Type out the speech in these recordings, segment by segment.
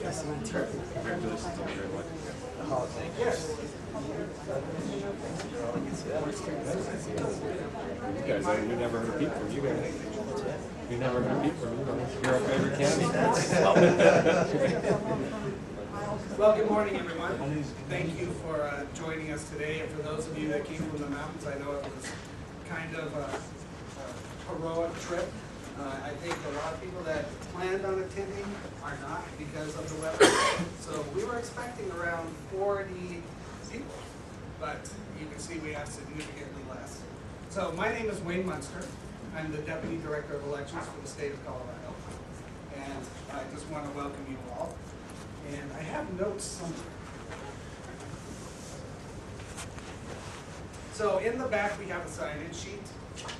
Yes. You guys, you never heard of Pete from you guys. You never heard of Pete from you guys. You're our favorite county. Well, good morning, everyone. Thank you for joining us today. And for those of you that came from the mountains, I know it was kind of a heroic trip. I think a lot of people that planned on attending are not because of the weather. So we were expecting around 40 people, but you can see we have significantly less. So my name is Wayne Munster. I'm the Deputy Director of Elections for the state of Colorado. And I just want to welcome you all. And I have notes somewhere. So in the back we have a sign-in sheet.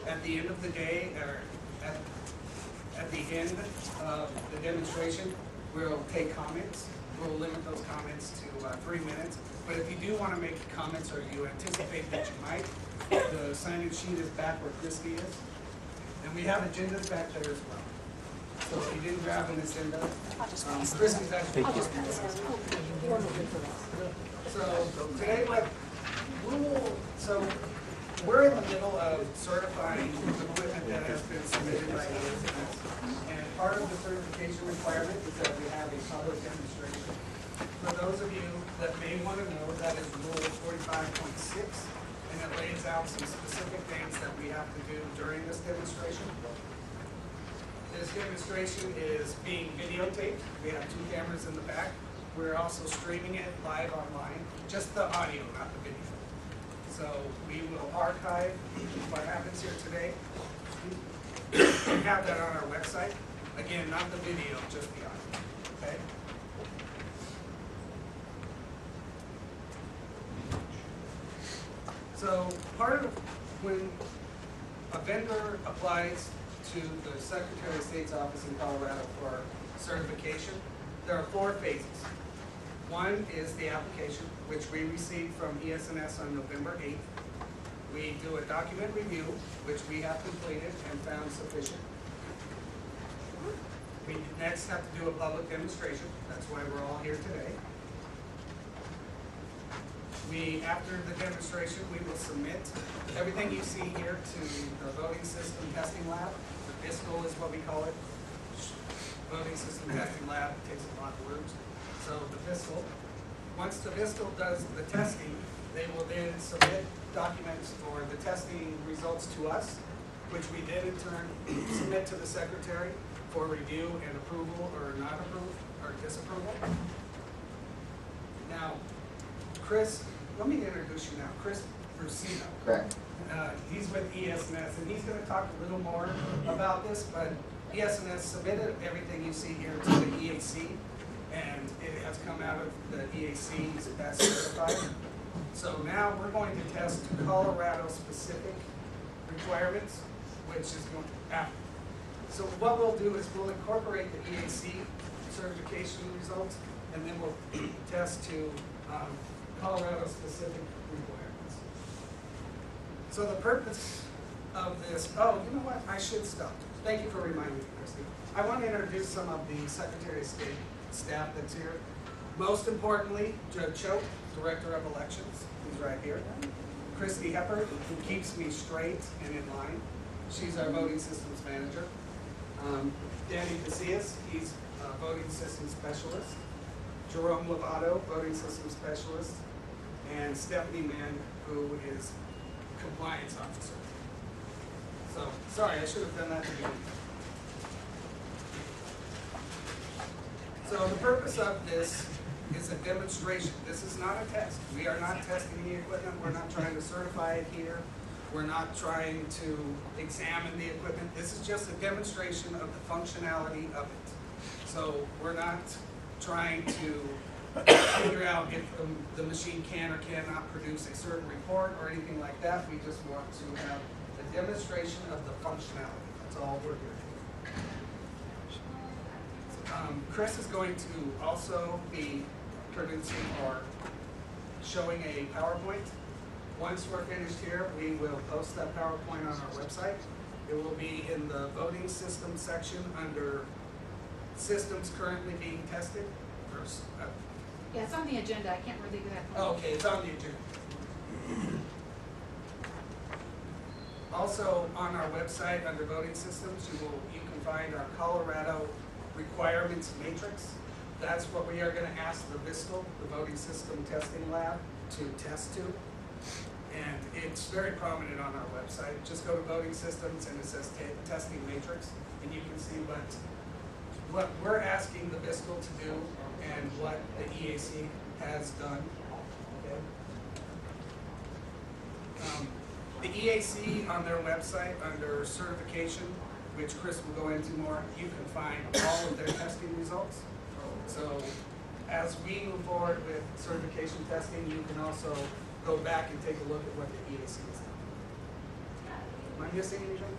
At the end of the day, or at the end of the demonstration, we'll take comments. We'll limit those comments to 3 minutes. But if you do want to make comments or you anticipate that you might, the sign-in sheet is back where Christy is. And we have agendas back there as well. So if you didn't grab an agenda, Christy's actually So today, we're in the middle of certifying equipment that has been submitted by ES&S. And part of the certification requirement is that we have a public demonstration. For those of you that may want to know, that is Rule 45.6, and it lays out some specific things that we have to do during this demonstration. This demonstration is being videotaped. We have 2 cameras in the back. We're also streaming it live online, just the audio, not the video. So we will archive what happens here today and have that on our website. Again, not the video, just the audio, okay? So part of when a vendor applies to the Secretary of State's office in Colorado for certification, there are 4 phases. One is the application, which we received from ES&S on November 8th. We do a document review, which we have completed and found sufficient. We next have to do a public demonstration. That's why we're all here today. After the demonstration, we will submit everything you see here to the voting system testing lab. The VISTL is what we call it. Voting system testing lab. It takes a lot of words. So the VISTL. Once the VISTL does the testing, they will then submit documents or the testing results to us, which we then in turn submit to the Secretary for review and approval or not approve or disapproval. Now, Chris, let me introduce you now. Chris Brusino. Correct. He's with ES&S, and he's going to talk a little more about this, but ES&S submitted everything you see here to the EAC, and it has come out of the EAC's best certified. So now we're going to test Colorado-specific requirements, which is going to happen. So what we'll do is we'll incorporate the EAC certification results, and then we'll test to Colorado-specific requirements. So the purpose of this, oh, you know what, I should stop. Thank you for reminding me, Christy. I want to introduce some of the Secretary of State staff that's here. Most importantly, Judge Choate, Director of Elections, who's right here. Christy Hepper, who keeps me straight and in line. She's our voting systems manager. Danny Casillas, he's a voting systems specialist. Jerome Lovato, voting systems specialist. And Stephanie Mann, who is compliance officer. So, sorry, I should have done that at the beginning. So the purpose of this is a demonstration. This is not a test. We are not testing the equipment. We're not trying to certify it here. We're not trying to examine the equipment. This is just a demonstration of the functionality of it. So we're not trying to figure out if the machine can or cannot produce a certain report or anything like that. We just want to have a demonstration of the functionality. That's all we're here for. Chris is going to also be producing or showing a PowerPoint. Once we're finished here, we will post that PowerPoint on our website. It will be in the voting system section under systems currently being tested or first. Yeah, it's on the agenda. I can't remember the exact one. Oh, okay, it's on the agenda. Also, on our website, under voting systems, you can find our Colorado requirements matrix. That's what we are gonna ask the VISTL, the Voting System Testing Lab, to test to. And it's very prominent on our website. Just go to voting systems and it says testing matrix, and you can see what we're asking the VISTL to do and what the EAC has done. Okay. The EAC on their website under certification, which Chris will go into more, you can find all of their testing results. So as we move forward with certification testing, you can also go back and take a look at what the EAC has done. Am I missing anything?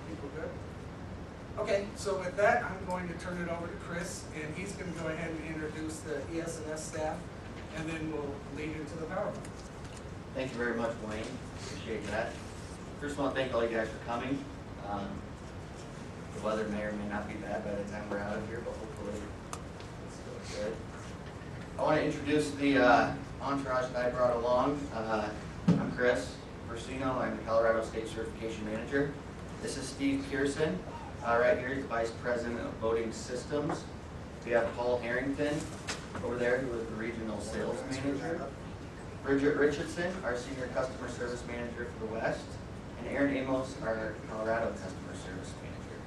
People good? Okay, so with that, I'm going to turn it over to Chris, and he's going to go ahead and introduce the ES&S staff, and then we'll lead into the PowerPoint. Thank you very much, Wayne. Appreciate that. First, I want to thank all you guys for coming. The weather may or may not be bad by the time we're out of here, but hopefully it's still good. I want to introduce the entourage that I brought along. I'm Chris Versino. I'm the Colorado State Certification Manager. This is Steve Pearson. Right here, he's the Vice President of Voting Systems. We have Paul Harrington over there, who is the Regional Sales Manager. Bridget Richardson, our Senior Customer Service Manager for the West. And Aaron Amos, our Colorado Customer Service Manager.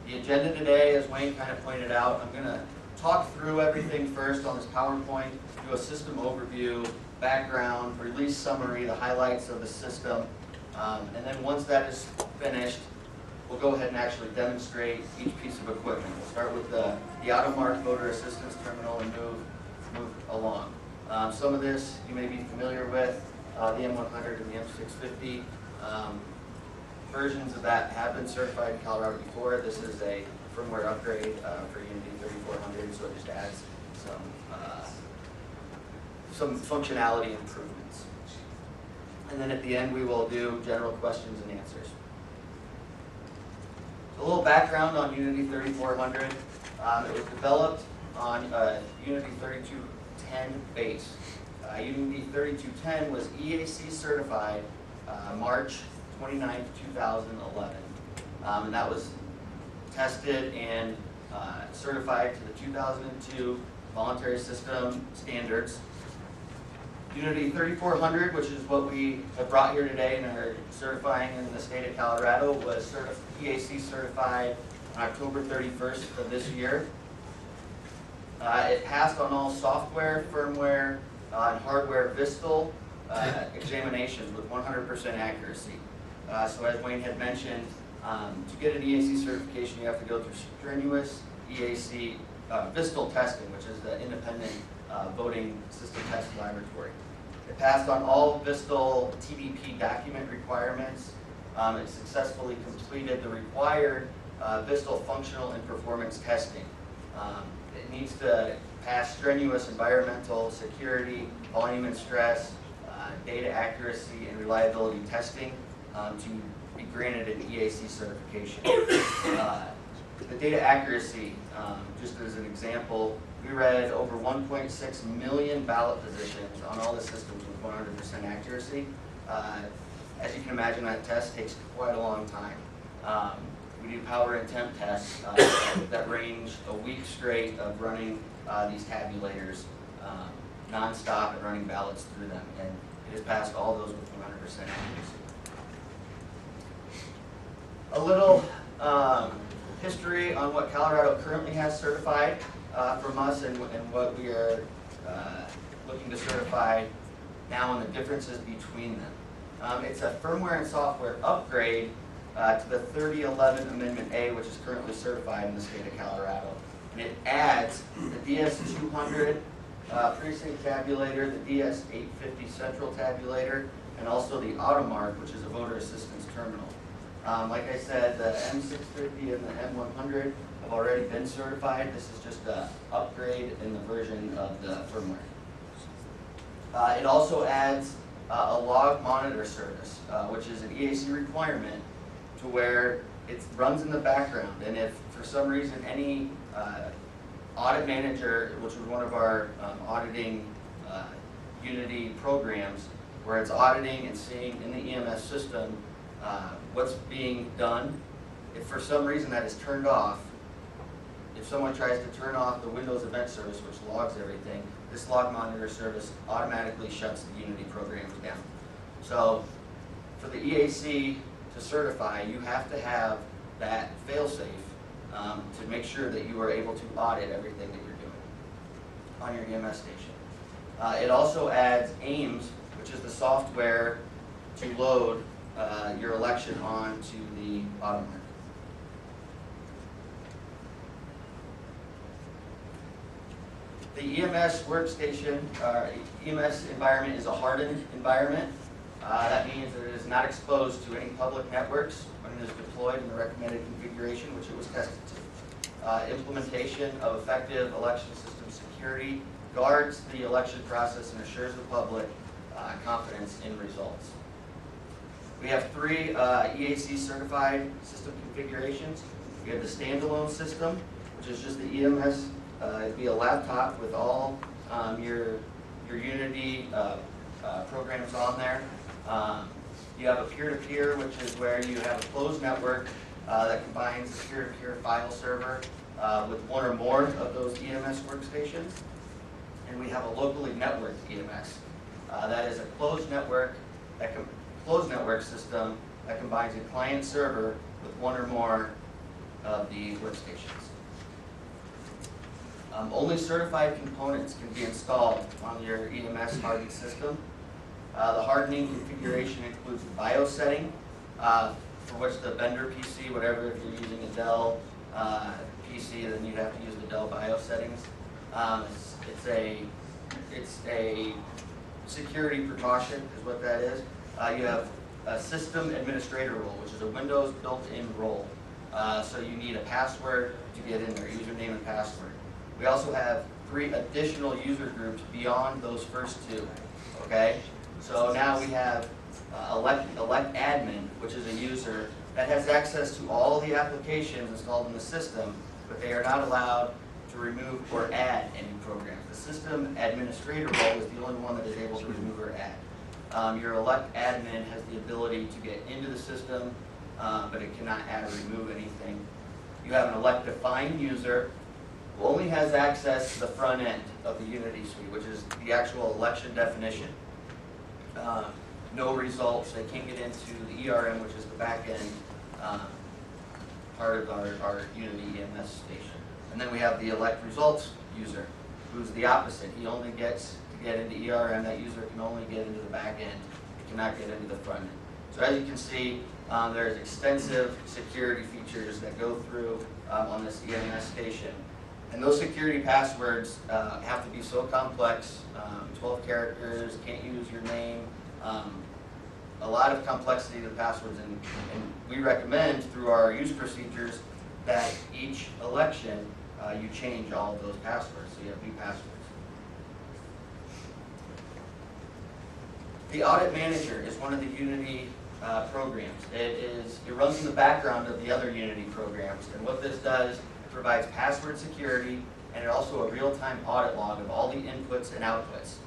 The agenda today, as Wayne kind of pointed out, I'm going to talk through everything first on this PowerPoint, do a system overview, background, release summary, the highlights of the system. And then once that is finished, we'll go ahead and actually demonstrate each piece of equipment. We'll start with the Automark Voter Assistance Terminal and move along. Some of this you may be familiar with, the M100 and the M650. Versions of that have been certified in Colorado before. This is a firmware upgrade for Unity 3400, so it just adds some functionality improvements. And then at the end, we will do general questions and answers. A little background on Unity 3400. It was developed on Unity 3210 base. Unity 3210 was EAC certified March 29, 2011. And that was tested and certified to the 2002 voluntary system standards. Unity 3400, which is what we have brought here today and are certifying in the state of Colorado, was EAC certified on October 31st of this year. It passed on all software, firmware, and hardware VISTL examinations with 100% accuracy. So as Wayne had mentioned, to get an EAC certification, you have to go through strenuous EAC VISTL testing, which is the independent voting system test laboratory. It passed on all VISTL TVP document requirements. It successfully completed the required VISTL functional and performance testing. It needs to pass strenuous environmental, security, volume and stress, data accuracy, and reliability testing to be granted an EAC certification. The data accuracy, just as an example, we read over 1.6 million ballot positions on all the systems with 100% accuracy. As you can imagine, that test takes quite a long time. We do power and temp tests that range a week straight of running these tabulators non-stop and running ballots through them. And it has passed all those with 100% accuracy. A little history on what Colorado currently has certified from us and what we are looking to certify now and the differences between them. It's a firmware and software upgrade to the 3011 Amendment A, which is currently certified in the state of Colorado. And it adds the DS200 Precinct Tabulator, the DS850 Central Tabulator, and also the Automark, which is a voter assistance terminal. Like I said, the M650 and the M100 have already been certified. This is just an upgrade in the version of the firmware. It also adds a log monitor service, which is an EAC requirement to where it runs in the background. And if for some reason, any audit manager, which is one of our auditing Unity programs, where it's auditing and seeing in the EMS system what's being done, if for some reason that is turned off, if someone tries to turn off the Windows Event Service, which logs everything, this log monitor service automatically shuts the Unity programs down. So for the EAC to certify, you have to have that fail-safe to make sure that you are able to audit everything that you're doing on your EMS station. It also adds AIMS, which is the software to load your election onto the Automark. The EMS workstation, EMS environment is a hardened environment. That means that it is not exposed to any public networks when it is deployed in the recommended configuration, which it was tested to. Implementation of effective election system security guards the election process and assures the public confidence in results. We have 3 EAC certified system configurations. We have the standalone system, which is just the EMS. It'd be a laptop with all your Unity programs on there. You have a peer-to-peer, which is where you have a closed network that combines the peer-to-peer file server with one or more of those EMS workstations. And we have a locally networked EMS. That is a closed network system that combines a client server with one or more of the workstations. Only certified components can be installed on your EMS hardened system. The hardening configuration includes the BIOS setting, for which the vendor PC, whatever, if you're using a Dell PC, then you'd have to use the Dell BIOS settings. It's a security precaution, is what that is. You have a system administrator role, which is a Windows built-in role. So you need a password to get in there, username and password. We also have 3 additional user groups beyond those first 2, okay? So now we have elect admin, which is a user that has access to all the applications installed in the system, but they are not allowed to remove or add any programs. The system administrator role is the only one that is able to remove or add. Your elect admin has the ability to get into the system, but it cannot add or remove anything. You have an elect defined user who only has access to the front end of the Unity suite, which is the actual election definition. No results. They can't get into the ERM, which is the back end part of our Unity EMS station. And then we have the elect results user, who's the opposite. He only gets to get into ERM. That user can only get into the back end. He cannot get into the front end. So as you can see, there's extensive security features that go through on this EMS station. And those security passwords have to be so complex, 12 characters, can't use your name, a lot of complexity to the passwords, and we recommend through our use procedures that each election you change all of those passwords, so you have new passwords. The Audit Manager is one of the Unity programs. It runs in the background of the other Unity programs, and what this does, it provides password security and also a real-time audit log of all the inputs and outputs.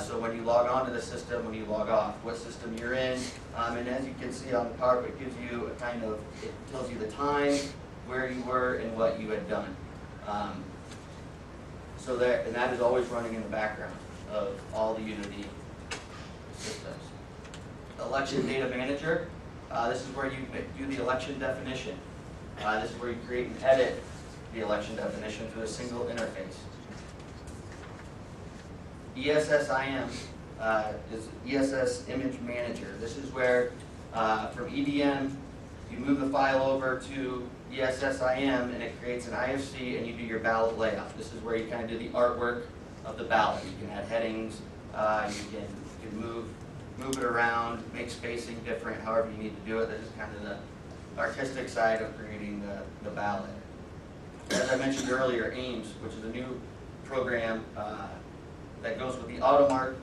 So when you log on to the system, when you log off, what system you're in, and as you can see on the PowerPoint, it gives you it tells you the time, where you were, and what you had done. And that is always running in the background of all the Unity systems. Election Data Manager, this is where you do the election definition. This is where you create and edit the election definition through a single interface. ESSIM is ESS Image Manager. This is where from EDM you move the file over to ESSIM and it creates an IFC and you do your ballot layout. This is where you kind of do the artwork of the ballot. You can add headings, you can move it around, make spacing different, however you need to do it. This is kind of the artistic side of creating the ballot. As I mentioned earlier, AIMS, which is a new program that goes with the Automark.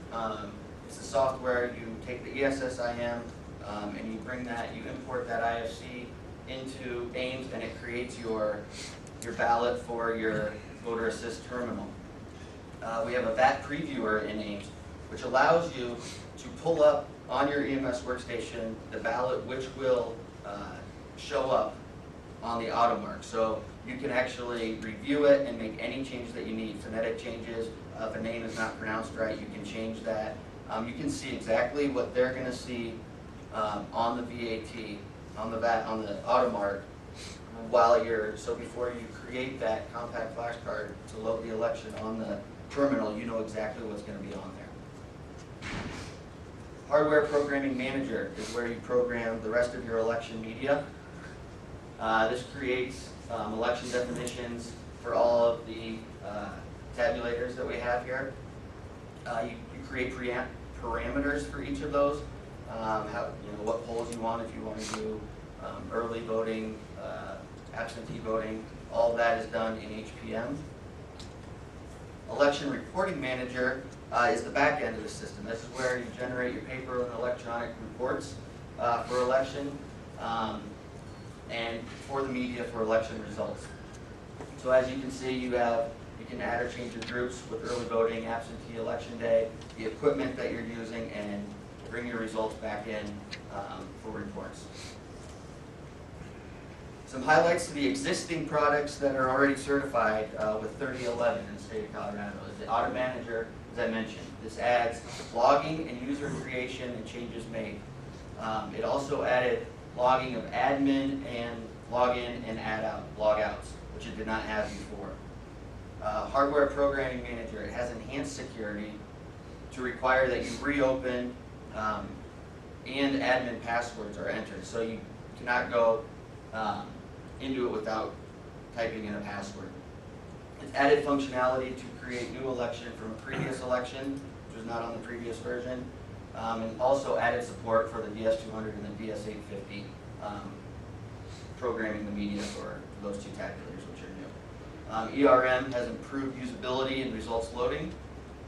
It's the software. You take the ESSIM and you bring that, you import that IFC into Ames and it creates your ballot for your voter assist terminal. We have a VAT previewer in Ames, which allows you to pull up on your EMS workstation the ballot which will show up on the Automark. So you can actually review it and make any changes that you need. Phonetic changes, if a name is not pronounced right, you can change that. You can see exactly what they're going to see on the VAT, on the Automark, so before you create that compact flashcard to load the election on the terminal, you know exactly what's going to be on there. Hardware Programming Manager is where you program the rest of your election media. This creates election definitions for all of the tabulators that we have here. You create parameters for each of those. What polls you want, if you want to do early voting, absentee voting, all of that is done in HPM. Election Reporting Manager is the back end of the system. This is where you generate your paper and electronic reports for election and for the media for election results. So as you can see, you can add or change your groups with early voting, absentee election day, the equipment that you're using, and bring your results back in for reports. Some highlights to the existing products that are already certified with 3011 in the state of Colorado is the Audit Manager, as I mentioned. This adds logging and user creation and changes made. It also added logging of admin and login and logouts, which it did not have before. Hardware Programming Manager, it has enhanced security to require that you reopen and admin passwords are entered. So you cannot go into it without typing in a password. It's added functionality to create new election from a previous election, which was not on the previous version, and also added support for the DS200 and the DS850, programming the media for those two tabulators, which are new. ERM has improved usability and results loading,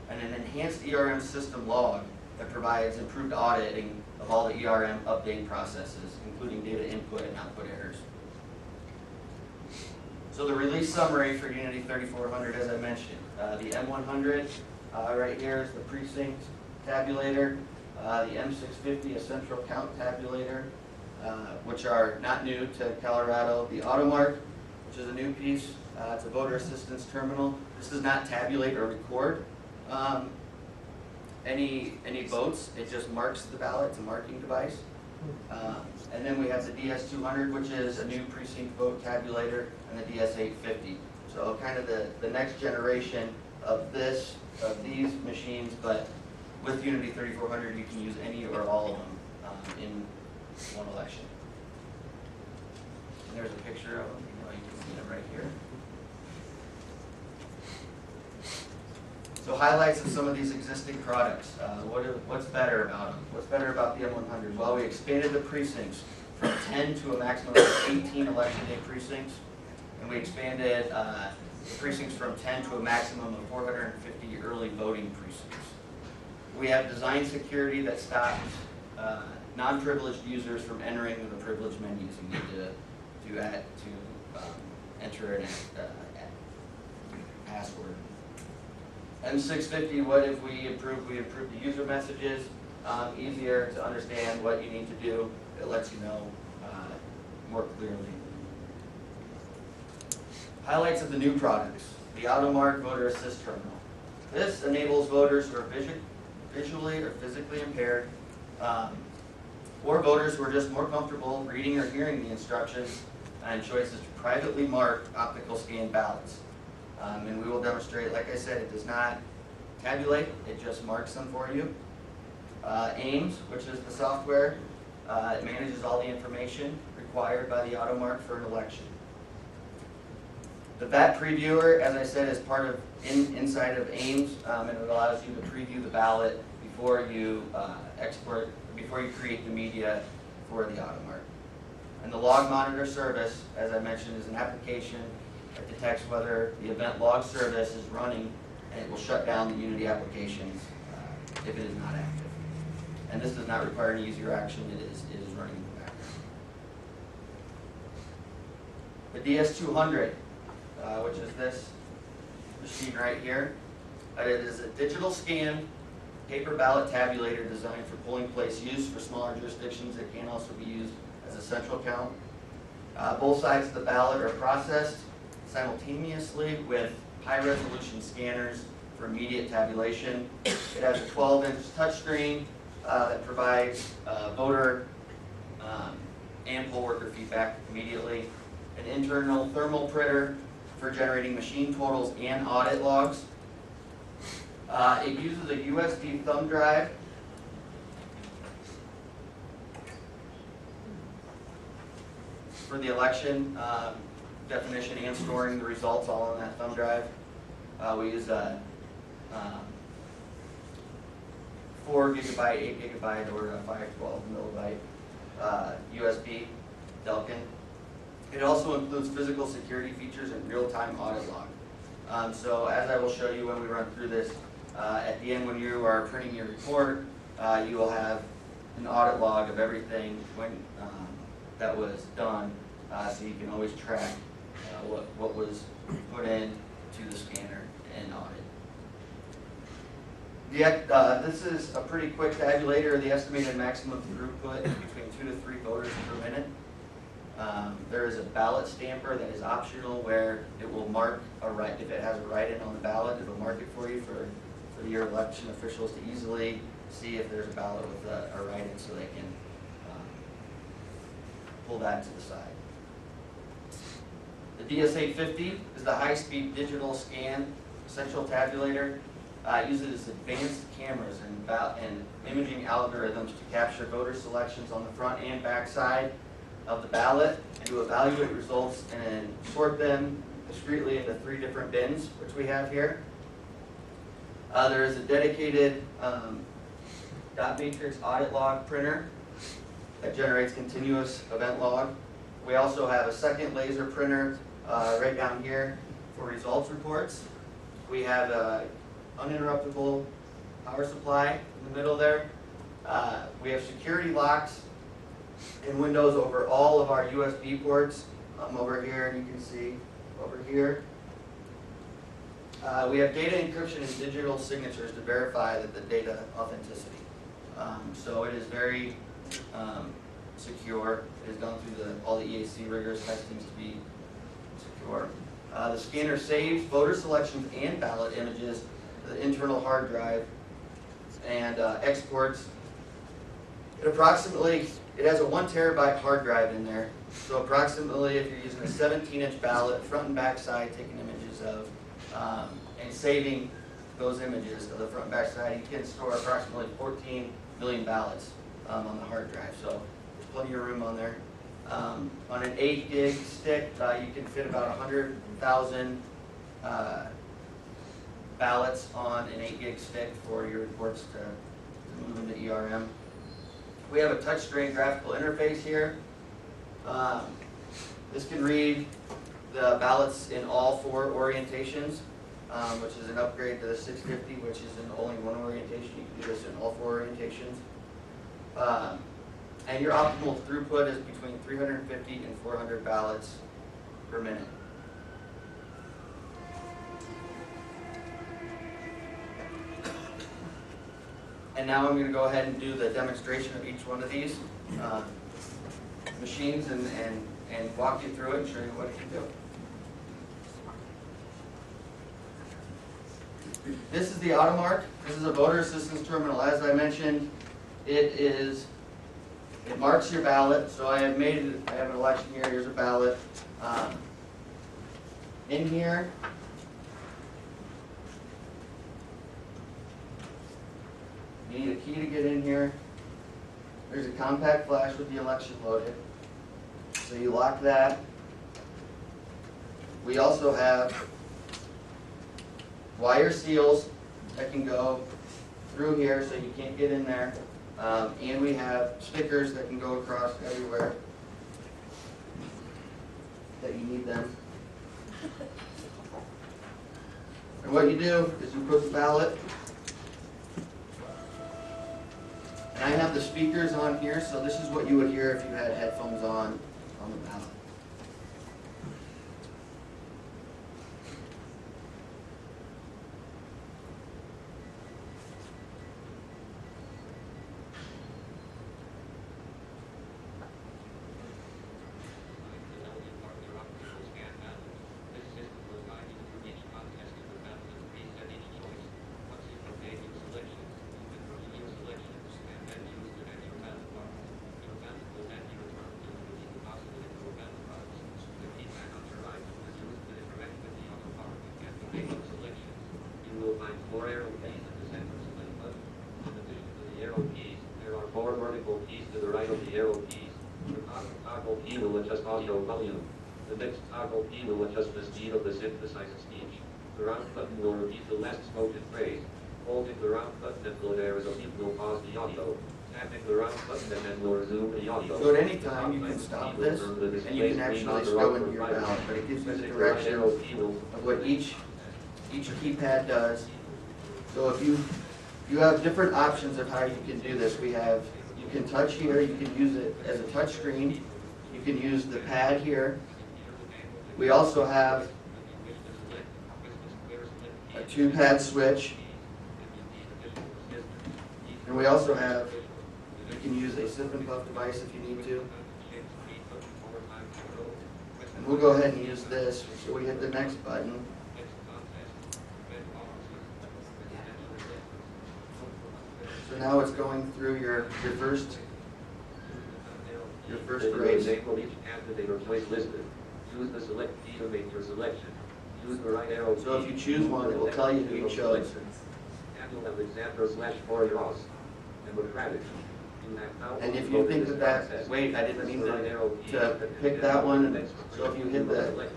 and an enhanced ERM system log that provides improved auditing of all the ERM update processes, including data input and output errors. So the release summary for Unity 3400, as I mentioned, the M100 right here is the Precinct Tabulator, the M650, a Central Tabulator, which are not new to Colorado, the Automark, which is a new piece. It's a voter assistance terminal. This does not tabulate or record any votes. It just marks the ballot. It's a marking device. And then we have the DS200, which is a new precinct vote tabulator, and the DS850. So kind of the next generation of these machines, but with Unity 3400, you can use any or all of them in one election. And there's a picture of them. You can see them right here. So highlights of some of these existing products. What's better about them? What's better about the M100? Well, we expanded the precincts from 10 to a maximum of 18 election day precincts. And we expanded the precincts from 10 to a maximum of 450 early voting precincts. We have design security that stops non-privileged users from entering the privileged menus. You need to enter a password. M650, what have we improved? We improved the user messages, easier to understand what you need to do. It lets you know more clearly. Highlights of the new products. The Automark Voter Assist Terminal. This enables voters who are visually or physically impaired, or voters who are just more comfortable reading or hearing the instructions and choices to privately mark optical scan ballots. And we will demonstrate, like I said, it does not tabulate, it just marks them for you. Ames, which is the software, it manages all the information required by the Automark for an election. The VAT previewer, as I said, is part of inside of Ames, and it allows you to preview the ballot before you before you create the media for the Automark. And the Log Monitor service, as I mentioned, is an application that detects whether the event log service is running, and it will shut down the Unity applications if it is not active. And this does not require any user action. It is running in the The DS200, which is this machine right here. It is a digital scan paper ballot tabulator designed for polling place use for smaller jurisdictions. It can also be used as a central count. Both sides of the ballot are processed simultaneously with high-resolution scanners for immediate tabulation. It has a 12-inch touchscreen that provides voter and poll worker feedback immediately. An internal thermal printer for generating machine totals and audit logs. It uses a USB thumb drive for the election definition and storing the results all on that thumb drive. We use a 4 gigabyte, 8 gigabyte, or a 512 millibyte USB Delkin. It also includes physical security features and real-time audit log. So as I will show you when we run through this, at the end when you are printing your report, you will have an audit log of everything that was done, so you can always track what was put in to the scanner and audit. This is a pretty quick tabulator. The estimated maximum throughput is between 2 to 3 voters per minute. There is a ballot stamper that is optional where it will mark if it has a write-in on the ballot, it will mark it for you for your election officials to easily see if there's a ballot with a write-in, so they can pull that to the side. The DS850 is the high-speed digital scan Central Tabulator. It uses advanced cameras and imaging algorithms to capture voter selections on the front and back side of the ballot and to evaluate results and sort them discreetly into 3 different bins, which we have here. There is a dedicated dot matrix audit log printer that generates continuous event log. We also have a second laser printer right down here for results reports. We have a uninterruptible power supply in the middle there. We have security locks and windows over all of our USB ports. Over here, and you can see over here. We have data encryption and digital signatures to verify that the data authenticity. So it is very secure. It is done through all the EAC rigorous testings to be secure. The scanner saves voter selections and ballot images to the internal hard drive and exports. It has a 1 terabyte hard drive in there. So approximately, if you're using a 17-inch ballot, front and back side, taking images of and saving those images of the front and back side, you can store approximately 14 million ballots on the hard drive. So there's plenty of room on there. On an 8 gig stick, you can fit about 100,000 ballots on an 8 gig stick for your reports to move into ERM. We have a touchscreen graphical interface here. This can read the ballots in all 4 orientations, which is an upgrade to the 650, which is in only 1 orientation. You can do this in all 4 orientations. And your optimal throughput is between 350 and 400 ballots per minute. And now I'm going to go ahead and do the demonstration of each one of these machines and walk you through it and show you what it can do. This is the Automark. This is a voter assistance terminal. As I mentioned, it marks your ballot. So I have an election here. Here's a ballot. In here, you need a key to get in here. There's a compact flash with the election loaded. So you lock that. We also have wire seals that can go through here so you can't get in there. And we have stickers that can go across everywhere that you need them. And what you do is you put the ballot. And I have the speakers on here, so this is what you would hear if you had headphones on the ballot. 4 arrow keys at the center of the select button. In addition to the arrow keys, there are 4 vertical keys to the right of the arrow keys. The toggle key will adjust audio volume. The next toggle key will adjust the speed of the synthesizer speech. The round button will repeat the last spoken phrase. Holding the round button until there is a beep will pause the audio. Tapping the round button and then will resume the audio. So at any time, you can stop this, and you can actually go into your ballot, but it gives you the direction of what each keypad does. So if you have different options of how you can do this. You can touch here, you can use it as a touch screen. You can use the pad here. We also have a 2-pad switch. And we also have, you can use a sip and puff device if you need to. And we'll go ahead and use this. So we hit the next button. So now it's going through your first race. Enable each candidate or choice listed. Use the select key to make your selection. Use the right arrow. So if you choose one, it will tell you who you chose. And you'll have Alexander/4 Ross. Democratic. And if you think that, wait, I didn't mean to pick that one. So if you hit the,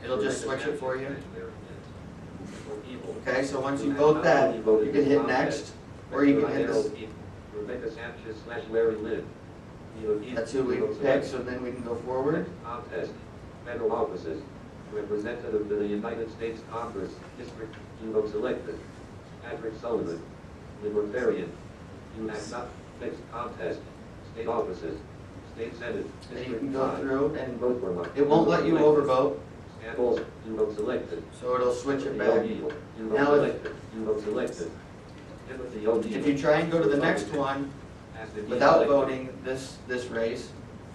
it'll just switch it for you. Okay, so once you vote that, you can hit next, or you can hit this. Rebecca Sanchez/Larry Lynn. That's who we picked, so then we can go forward. Contest. Federal offices. Representative to the United States Congress. District 2 selected. Patrick Sullivan. Libertarian. You have not fixed contest. State offices. State Senate. And you can go through, and vote for one. it won't let you overvote, Samples. You vote selected. so it'll switch it back. You Now vote selected. You vote selected. Timothy O'Neill. If you try and go to the next one without voting this race,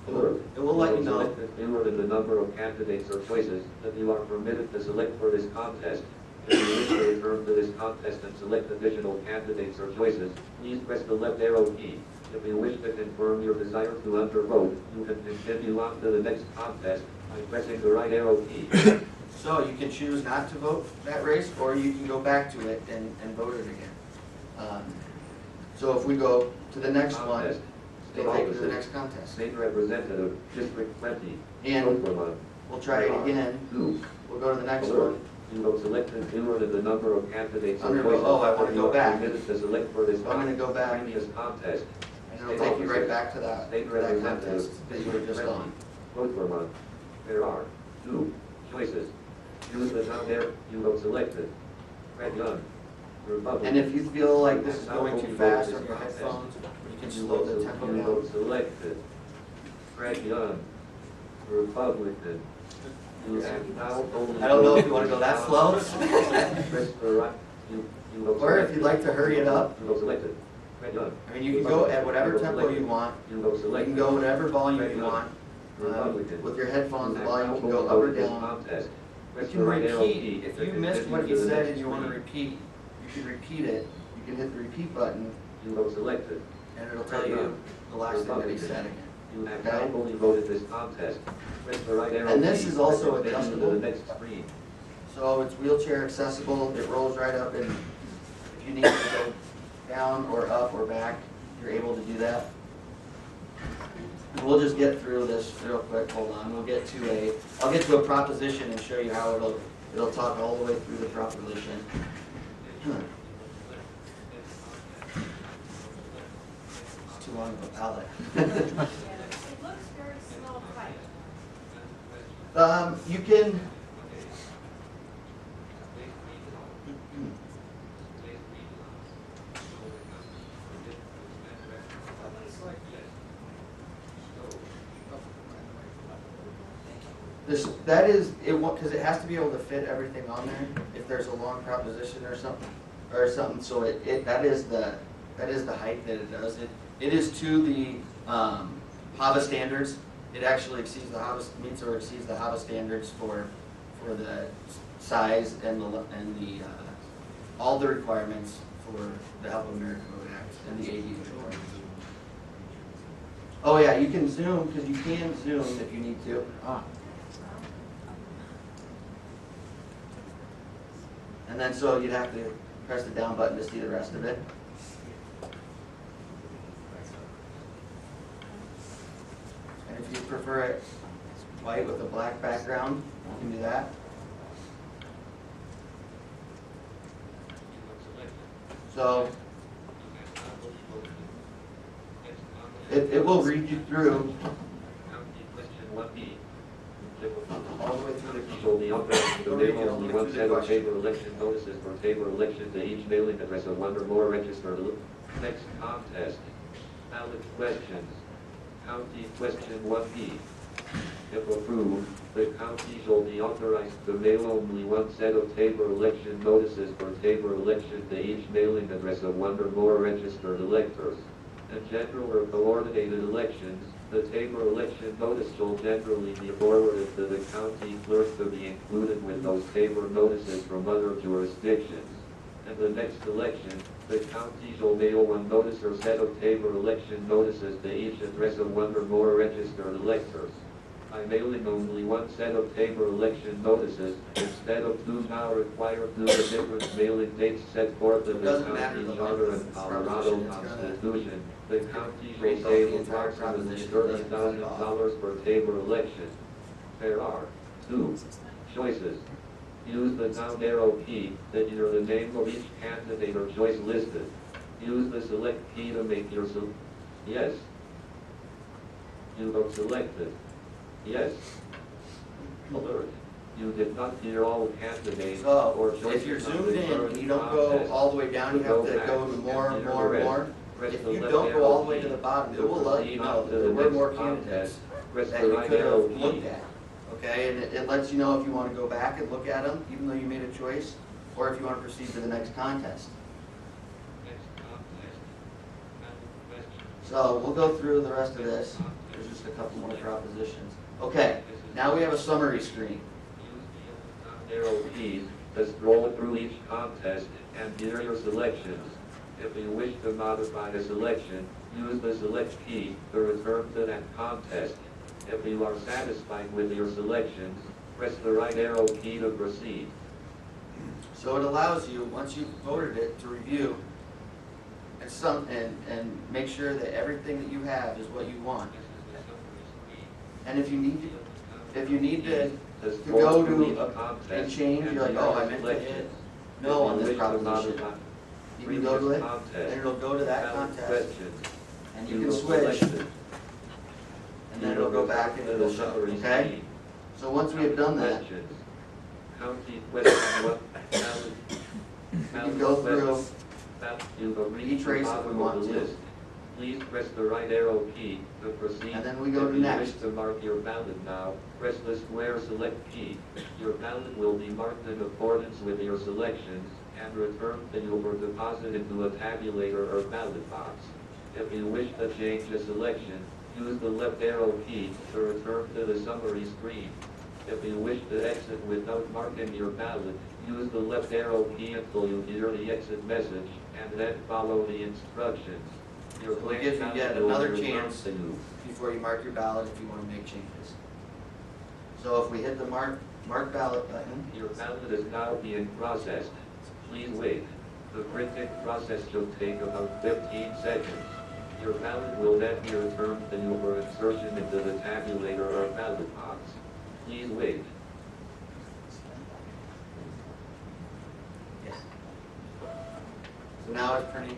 it will let you know. Inward the number of candidates or choices that you are permitted to select for this contest. If you wish to return to this contest and select additional candidates or choices, please press the left arrow key. If you wish to confirm your desire to undervote, you can continue on to the next contest by pressing the right arrow key. So you can choose not to vote that race, or you can go back to it and vote it again. So if we go to the next one, it'll take you to the next contest. State Representative, District 20. And Vote for one. we'll try it again. Two. We'll go to the next Alert. one. You vote selected inward the number of candidates or I'm gonna go- choices. oh, I wanna that you go are back. permitted to select for this So I'm gonna go back. previous contest. And it'll take you right back to that State contest Representative, that you were just on. Vote for one. There are 2 choices. Use the down there, you vote selected. Red Young, Republican. And if you feel like this is going too fast on your headphones, you can slow the tempo You vote down. selected. Fred Young, Republican. You have now only. I don't know if you wanna go that slow. Press the right, you vote Or if selected. you'd like to hurry it up, You vote selected. Fred Young. I mean, you can go at whatever tempo you want. You vote You selected. can go whatever volume you want. Republican. With your headphones, the You have volume now can go only up or voted this down. contest. You Press can the right arrow repeat, key if to you missed continue what to he the said next and you want to screen. repeat, you can repeat it. You can hit the repeat button, You vote selected. and it'll tell you the last thing that he said again. You have Okay. now only voted this contest. Press the right arrow And this key is to also continue to adjustable. the next screen. So it's wheelchair accessible, it rolls right up, and if you need to go down or up or back, you're able to do that. We'll just get through this real quick, hold on, I'll get to a proposition and show you how it'll talk all the way through the proposition. It's too long of a palette. It looks very small type. You can, that is, because it has to be able to fit everything on there, if there's a long proposition or something, so that is the height that it does. It is to the HAVA standards. It actually exceeds the HAVA, meets or exceeds the HAVA standards for the size and all the requirements for the Help America Vote Act and the ADA requirements. Oh yeah, you can zoom, because you can zoom if you need to. And then so you'd have to press the down button to see the rest of it. And if you prefer it white with a black background, you can do that. So it will read you through all the way through the So the operating the Go read mail it, only go one through the set of question. paper election notices for paper election to each mailing address of one or more registered. Next contest. Ballot questions. County question 1B. If approved, the county shall be authorized to mail only one set of paper election notices for paper election to each mailing address of one or more registered electors. In general or coordinated elections, the paper election notice shall generally be forwarded to the county clerk to be included with those paper notices from other jurisdictions. In the next election, the county shall mail one notice or set of paper election notices to each address of one or more registered electors. By mailing only one set of paper election notices, instead of two now required through the different mailing dates set forth in the Doesn't matter county the charter length and of the Colorado proposition, it's gonna Constitution, the county read shall both save the entire approximately proposition, doesn't cut it off. $30,000 per paper election. There are two choices. Use the down arrow key that near the name of each candidate or choice listed. Use the select key to make your yes. You have selected yes. Alert. You did not hear all candidates or So choices. if you're on zoomed the in, current you don't go contest. all the way down, you have to go to more, more, more. If you don't go all the way to the bottom, it will let you know that there were more candidates that you could have looked at. Okay, and it lets you know if you want to go back and look at them, even though you made a choice, or if you want to proceed to the next contest. So we'll go through the rest of this. There's just a couple more propositions. Okay, now we have a summary screen. Arrow keys to scroll through each contest and hear your selections. If you wish to modify a selection, use the select key to return to that contest. If you are satisfied with your selections, press the right arrow key to proceed. So it allows you, once you've voted it, to review and make sure that everything that you have is what you want. And if you need to go to and change, you're like, oh, I meant to hit no on this proposition. You can go to it, and it'll go to that contest, and you can switch, and then it'll go back and it'll show, okay? So once we have done that, we can go through each race if we want to. Please press the right arrow key to proceed. And then we go to If you next. wish to mark your ballot now, press the square select key. Your ballot will be marked in accordance with your selections and returned to you for deposit into a tabulator or ballot box. If you wish to change a selection, use the left arrow key to return to the summary screen. If you wish to exit without marking your ballot, use the left arrow key until you hear the exit message and then follow the instructions. Your So it gives you yet another chance before you mark your ballot if you want to make changes. So if we hit the mark ballot button, Your ballot is now being processed. Please wait. The printing process should take about 15 seconds. Your ballot will then be returned to you for insertion into the tabulator or ballot box. Please wait. yes. So now it's printing,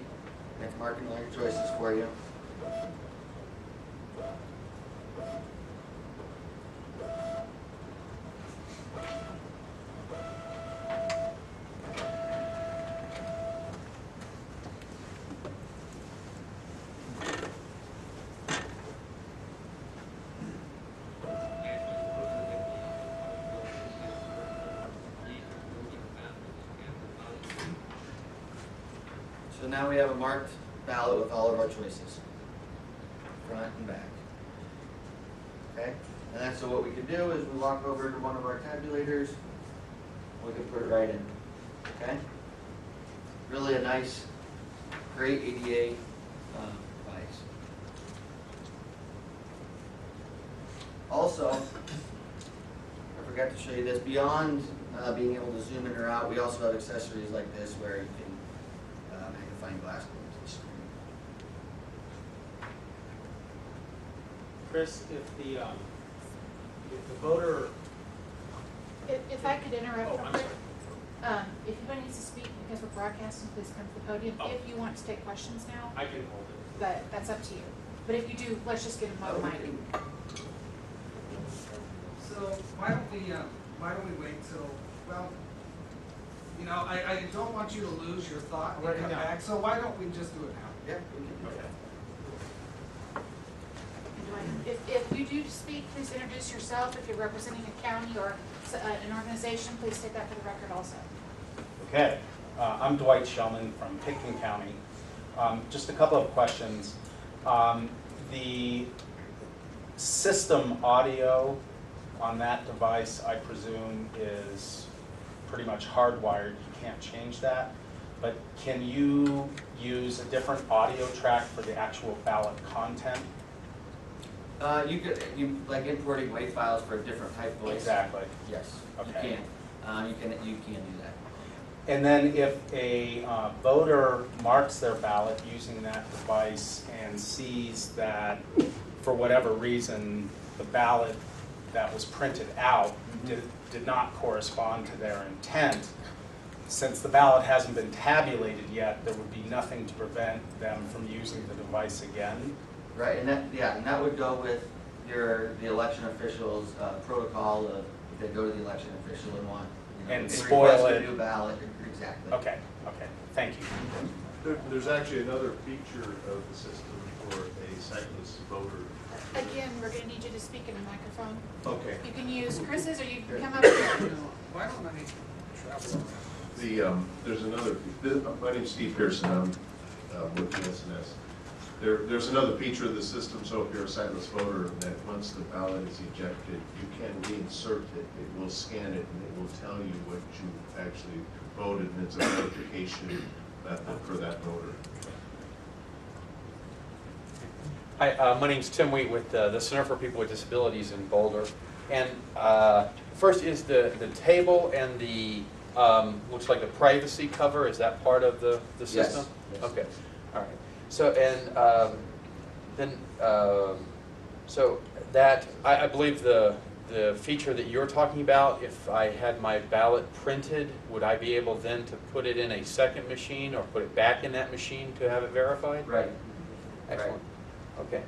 and it's marking all your choices for you. So now we have a marked ballot with all of our choices, front and back. Okay? And then so what we can do is we walk over to one of our tabulators, we can put it right in. Okay? Really a nice, great ADA device. Also, I forgot to show you this, beyond being able to zoom in or out. We also have accessories like this where you can magnifying glass go into the screen. Chris, if the voter, If I could interrupt oh, real I'm quick. sorry, If anybody needs to speak because we're broadcasting, please come to the podium. Oh. If you want to take questions now, I can hold it. but that's up to you. But if you do, let's just give them a mic. So why don't we wait till, well, you know, I don't want you to lose your thought and Write it come down. back, so why don't we just do it now? Yeah, we can do that. If you do speak, please introduce yourself. If you're representing a county or an organization, please state that for the record also. Okay, I'm Dwight Shellman from Pitkin County. Just a couple of questions. The system audio on that device, I presume, is pretty much hardwired. You can't change that. But can you use a different audio track for the actual ballot content? You like importing WAV files for a different type of voice? Exactly. Yes, Okay. you can do that. And then if a voter marks their ballot using that device and sees that, for whatever reason, the ballot that was printed out did not correspond to their intent, since the ballot hasn't been tabulated yet, there would be nothing to prevent them from using the device again? Right, and that would go with the election official's protocol of if they go to the election official and want, And they spoil request it. a new ballot, exactly. Okay, thank you. There's actually another feature of the system for a sightless voter. Again, we're going to need you to speak in a microphone. Okay. You can use Chris's or you can come up here. Why don't I travel around? There's another, my name's Steve Pearson, I'm with ES&S. There's another feature of the system, so if you're a sightless voter, that once the ballot is ejected, you can reinsert it. It will scan it and it will tell you what you actually voted, and it's a verification method for that voter. Hi, my name's Tim Wheat with the Center for People with Disabilities in Boulder. And first is the table and the, looks like the privacy cover, is that part of the system? Yes. Okay, all right. So, and then, so that, I believe the feature that you're talking about, if I had my ballot printed, would I be able then to put it in a second machine or put it back in that machine to have it verified? Right. Excellent. Okay.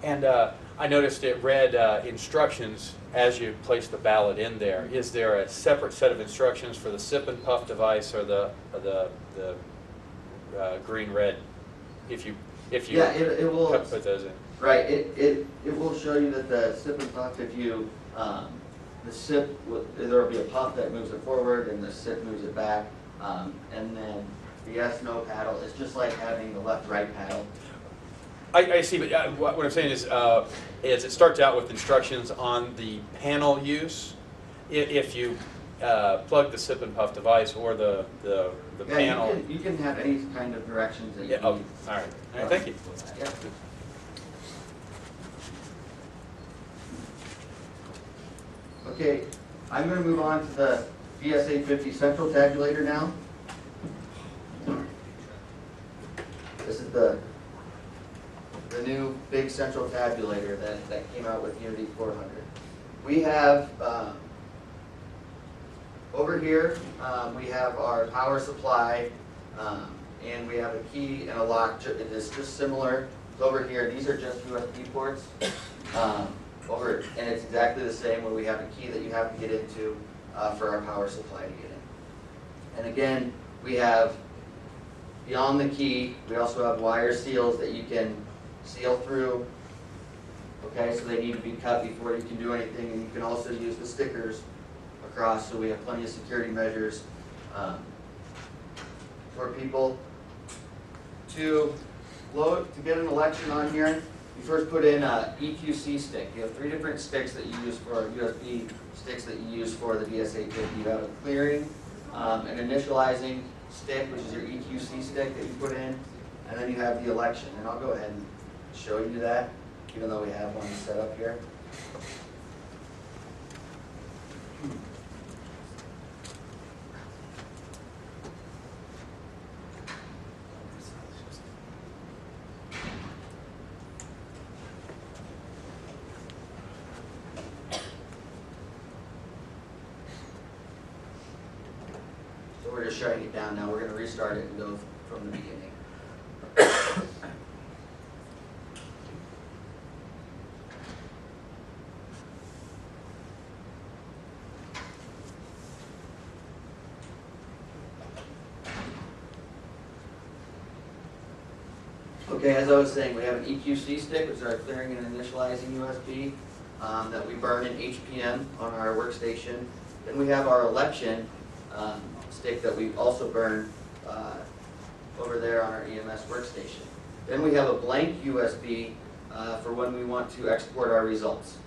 And I noticed it read instructions as you place the ballot in there. Is there a separate set of instructions for the sip and puff device or the green-red? If you Yeah, it will. put those in. Right, it will show you that the sip and puff, if you, the sip, there will be a puff that moves it forward and the sip moves it back. And then the yes/no paddle is just like having the left-right paddle. I see, but what I'm saying is it starts out with instructions on the panel use. If you plug the sip and puff device or the Yeah, panel. you can have any kind of directions that you Yeah, need. okay, all right. All right, thank you. Yeah. Okay, I'm going to move on to the BSA 50 Central Tabulator now. This is the new big Central Tabulator that came out with Unity 400. We have, over here, we have our power supply, and we have a key and a lock. It is just similar. It's over here. These are just USB ports. And it's exactly the same where we have a key that you have to get into for our power supply to get in. And again, we have, beyond the key, we also have wire seals that you can seal through. Okay, so they need to be cut before you can do anything, and you can also use the stickers across, so we have plenty of security measures for people. To get an election on here, you first put in a EQC stick. You have 3 different sticks that you use for USB sticks that you use for the BSA 50. You have a clearing, an initializing stick, which is your EQC stick that you put in, and then you have the election. And I'll go ahead and show you that, even though we have one set up here. just shutting it down now. We're going to restart it and go from the beginning. Okay, as I was saying, we have an EQC stick, which is our clearing and initializing USB, that we burn in HPM on our workstation. Then we have our election stick that we also burn over there on our EMS workstation. Then we have a blank USB for when we want to export our results.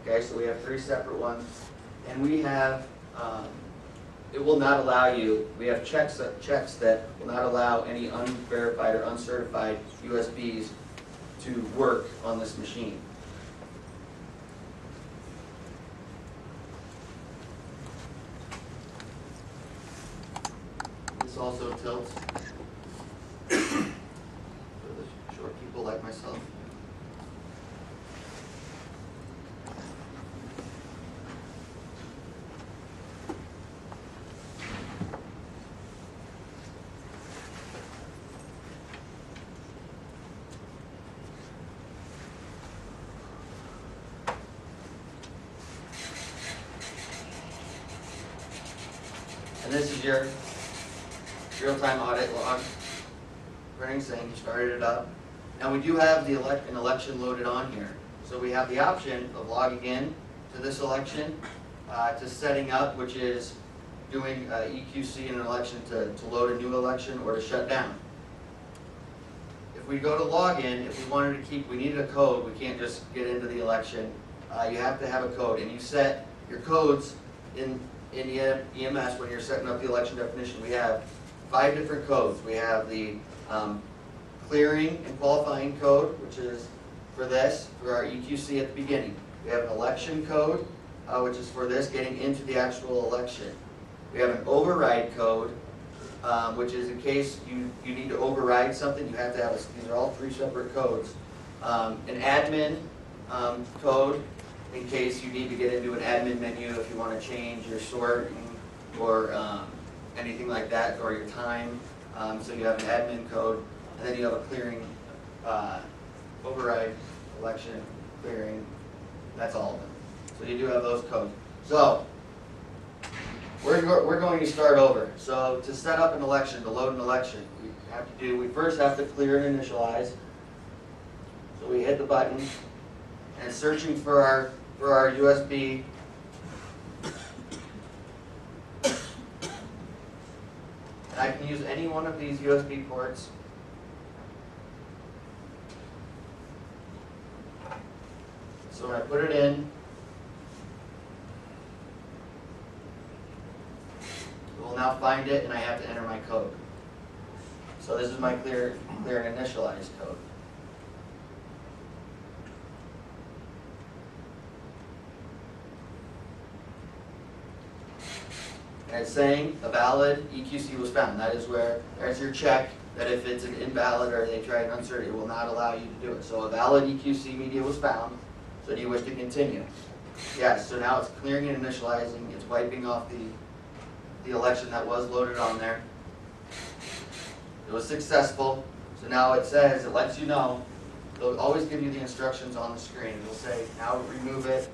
Okay, so we have 3 separate ones. And we have, it will not allow you, we have checks that will not allow any unverified or uncertified USBs to work on this machine. This also tilts for the short people like myself. And this is your real-time audit log. Running saying you started it up. Now we do have the an election loaded on here. So we have the option of logging in to this election, to setting up, which is doing EQC in an election to load a new election or to shut down. If we go to login, if we wanted to keep, we needed a code, we can't just get into the election. You have to have a code, and you set your codes in EMS when you're setting up the election definition. We have 5 different codes. We have the clearing and qualifying code, which is for this, for our EQC at the beginning. We have an election code, which is for this, getting into the actual election. We have an override code, which is in case you need to override something, you have to have, these are all 3 separate codes. An admin code, in case you need to get into an admin menu if you want to change your sorting or anything like that, or your time. So you have an admin code, and then you have a clearing, override, election, clearing. That's all of them. So you do have those codes. So we're going to start over. So to set up an election, to load an election, we first have to clear and initialize. So we hit the button, and searching for our USB. And I can use any one of these USB ports. So when I put it in, it will now find it, and I have to enter my code. So this is my clear and initialize code. And it's saying a valid EQC was found. That is where, there's your check that if it's an invalid or they try an uncertain, it will not allow you to do it. So a valid EQC media was found. So do you wish to continue? Yes, so now it's clearing and initializing. It's wiping off the election that was loaded on there. It was successful. So now it says, it lets you know, they'll always give you the instructions on the screen. It'll say, now remove it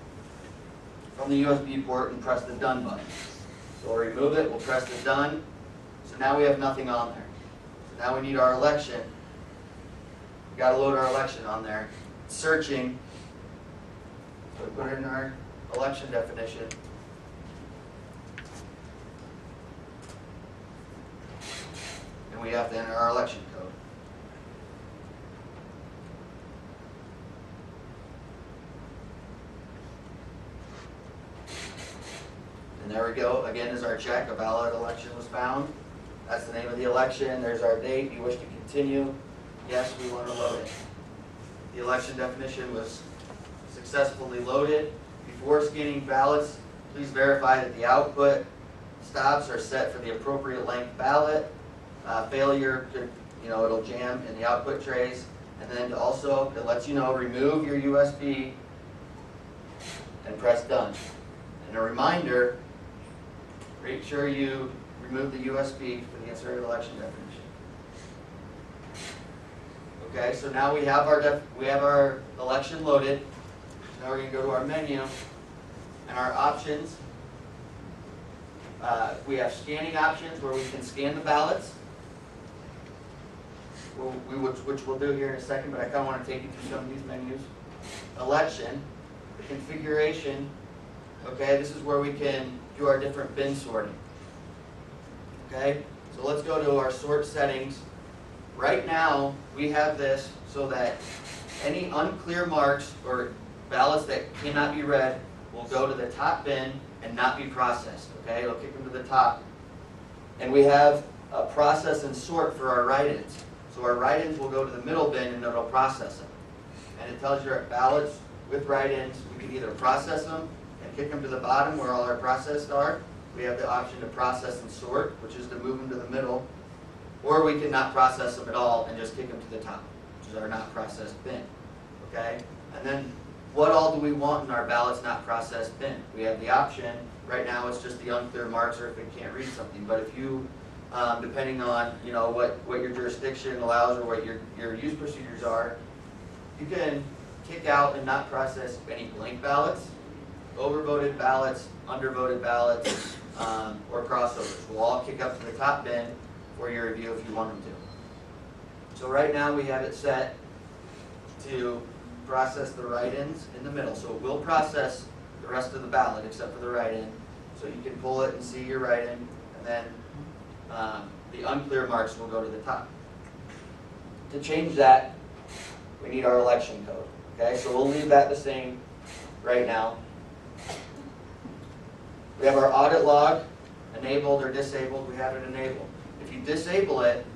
from the USB port and press the done button. So we'll remove it, we'll press the done. So now we have nothing on there. So now we need our election. We've got to load our election on there. It's searching. So we put it in our election definition. And we have to enter our election code. And there we go. Again is our check. A valid election was found. That's the name of the election. There's our date. You wish to continue? Yes, we want to load it. The election definition was successfully loaded. Before scanning ballots, please verify that the output stops are set for the appropriate length ballot. Failure could, it'll jam in the output trays. And then also, it lets you know, remove your USB and press done. And a reminder, make sure you remove the USB for the inserted election definition. Okay, so now we have our election loaded. Now we're going to go to our menu and our options. We have scanning options where we can scan the ballots, which we'll do here in a second, but I kind of want to take you through some of these menus. Election, configuration, okay, this is where we can do our different bin sorting. Okay, so let's go to our sort settings. Right now, we have this so that any unclear marks or ballots that cannot be read will go to the top bin and not be processed. Okay, it'll kick them to the top. And we have a process and sort for our write-ins. So our write-ins will go to the middle bin and it'll process them. And it tells you our ballots with write-ins, we can either process them and kick them to the bottom where all our processed are. We have the option to process and sort, which is to move them to the middle. Or we can not process them at all and just kick them to the top, which is our not processed bin. Okay? And then what all do we want in our ballots not processed bin? We have the option, right now it's just the unclear marks or if it can't read something. But if you, depending on what your jurisdiction allows or what your use procedures are, you can kick out and not process any blank ballots, overvoted ballots, undervoted ballots, or crossovers. We'll all kick up to the top bin for your review if you want them to. So right now we have it set to process the write-ins in the middle. So it will process the rest of the ballot except for the write-in. So you can pull it and see your write-in, and then the unclear marks will go to the top. To change that, we need our election code. Okay, so we'll leave that the same right now. We have our audit log enabled or disabled. We have it enabled. If you disable it,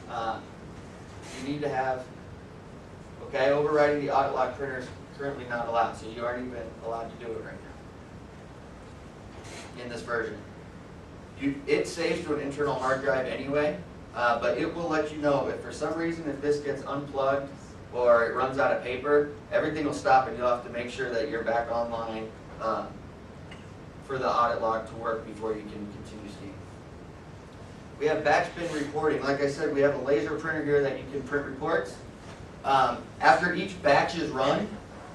you need to have, okay, overriding the audit log printer is currently not allowed, so you aren't even allowed to do it right now in this version. It saves to an internal hard drive anyway, but it will let you know if for some reason if this gets unplugged or it runs out of paper, everything will stop and you'll have to make sure that you're back online for the audit log to work before you can continue scanning. We have Backspin Reporting. Like I said, we have a laser printer here that you can print reports. After each batch is run,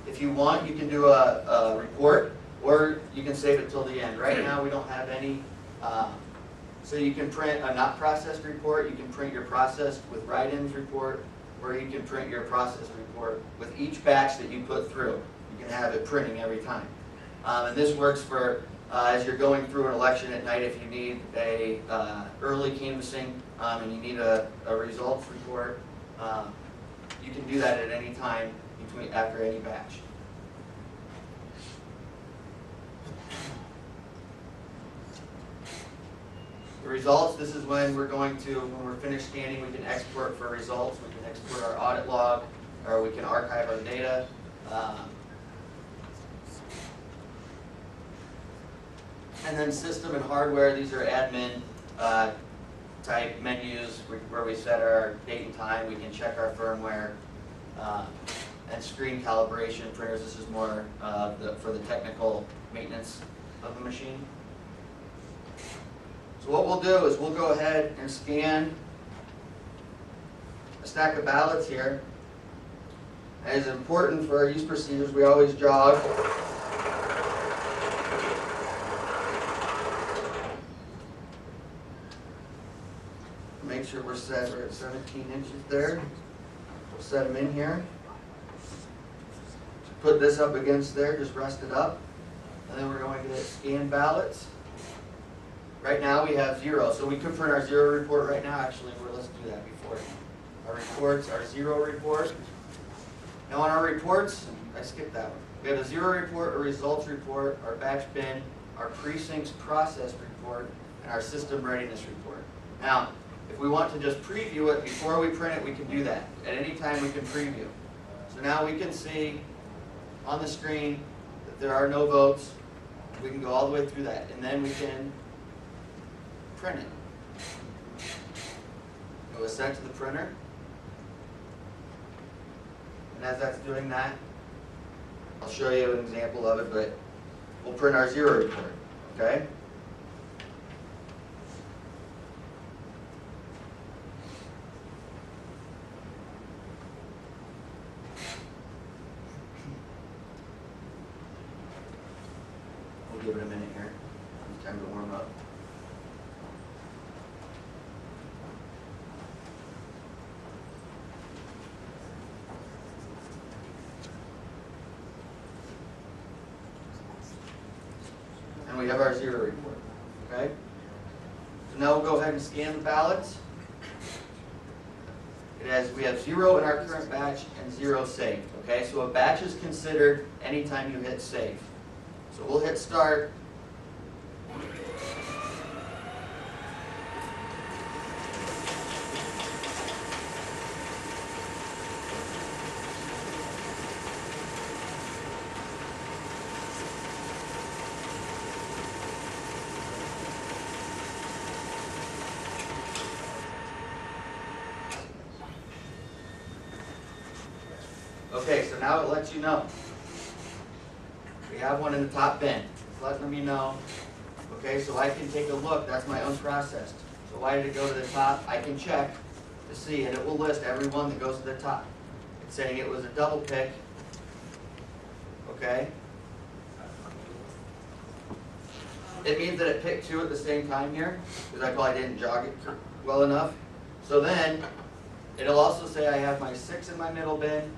if you want, you can do a report, or you can save it till the end. Right now, we don't have any. So you can print a not processed report, you can print your processed with write-ins report, or you can print your processed report with each batch that you put through. You can have it printing every time. And this works for as you're going through an election at night if you need a early canvassing and you need a results report. You can do that at any time after any batch. The results, this is when when we're finished scanning, we can export for results. We can export our audit log, or we can archive our data. And then system and hardware, these are admin type menus where we set our date and time. We can check our firmware and screen calibration printers. This is more for the technical maintenance of the machine. So what we'll do is we'll go ahead and scan a stack of ballots here. As important for our use procedures, we always jog. Make sure we're at 17 inches there. We'll set them in here. Put this up against there, just rest it up. And then we're going to hit scan ballots. Right now we have 0, so we could print our 0 report right now. Actually, let's do that before. Our reports, our 0 report. Now on our reports, I skipped that one. We have a 0 report, a results report, our batch bin, our precincts process report, and our system readiness report. Now, if we want to just preview it before we print it, we can do that. At any time we can preview. So now we can see on the screen that there are no votes. We can go all the way through that, and then we can print it. It was sent to the printer. And as that's doing that, I'll show you an example of it, but we'll print our 0 report, okay? we have our 0 report, okay? So now we'll go ahead and scan the ballots. We have 0 in our current batch and 0 saved, okay? So a batch is considered anytime you hit save. So we'll hit start. Okay, so now it lets you know. We have one in the top bin. It's letting me know. Okay, so I can take a look. That's my unprocessed. So why did it go to the top? I can check to see, and it will list every one that goes to the top. It's saying it was a double pick. Okay? It means that it picked 2 at the same time here, because I probably didn't jog it well enough. So then, it'll also say I have my 6 in my middle bin,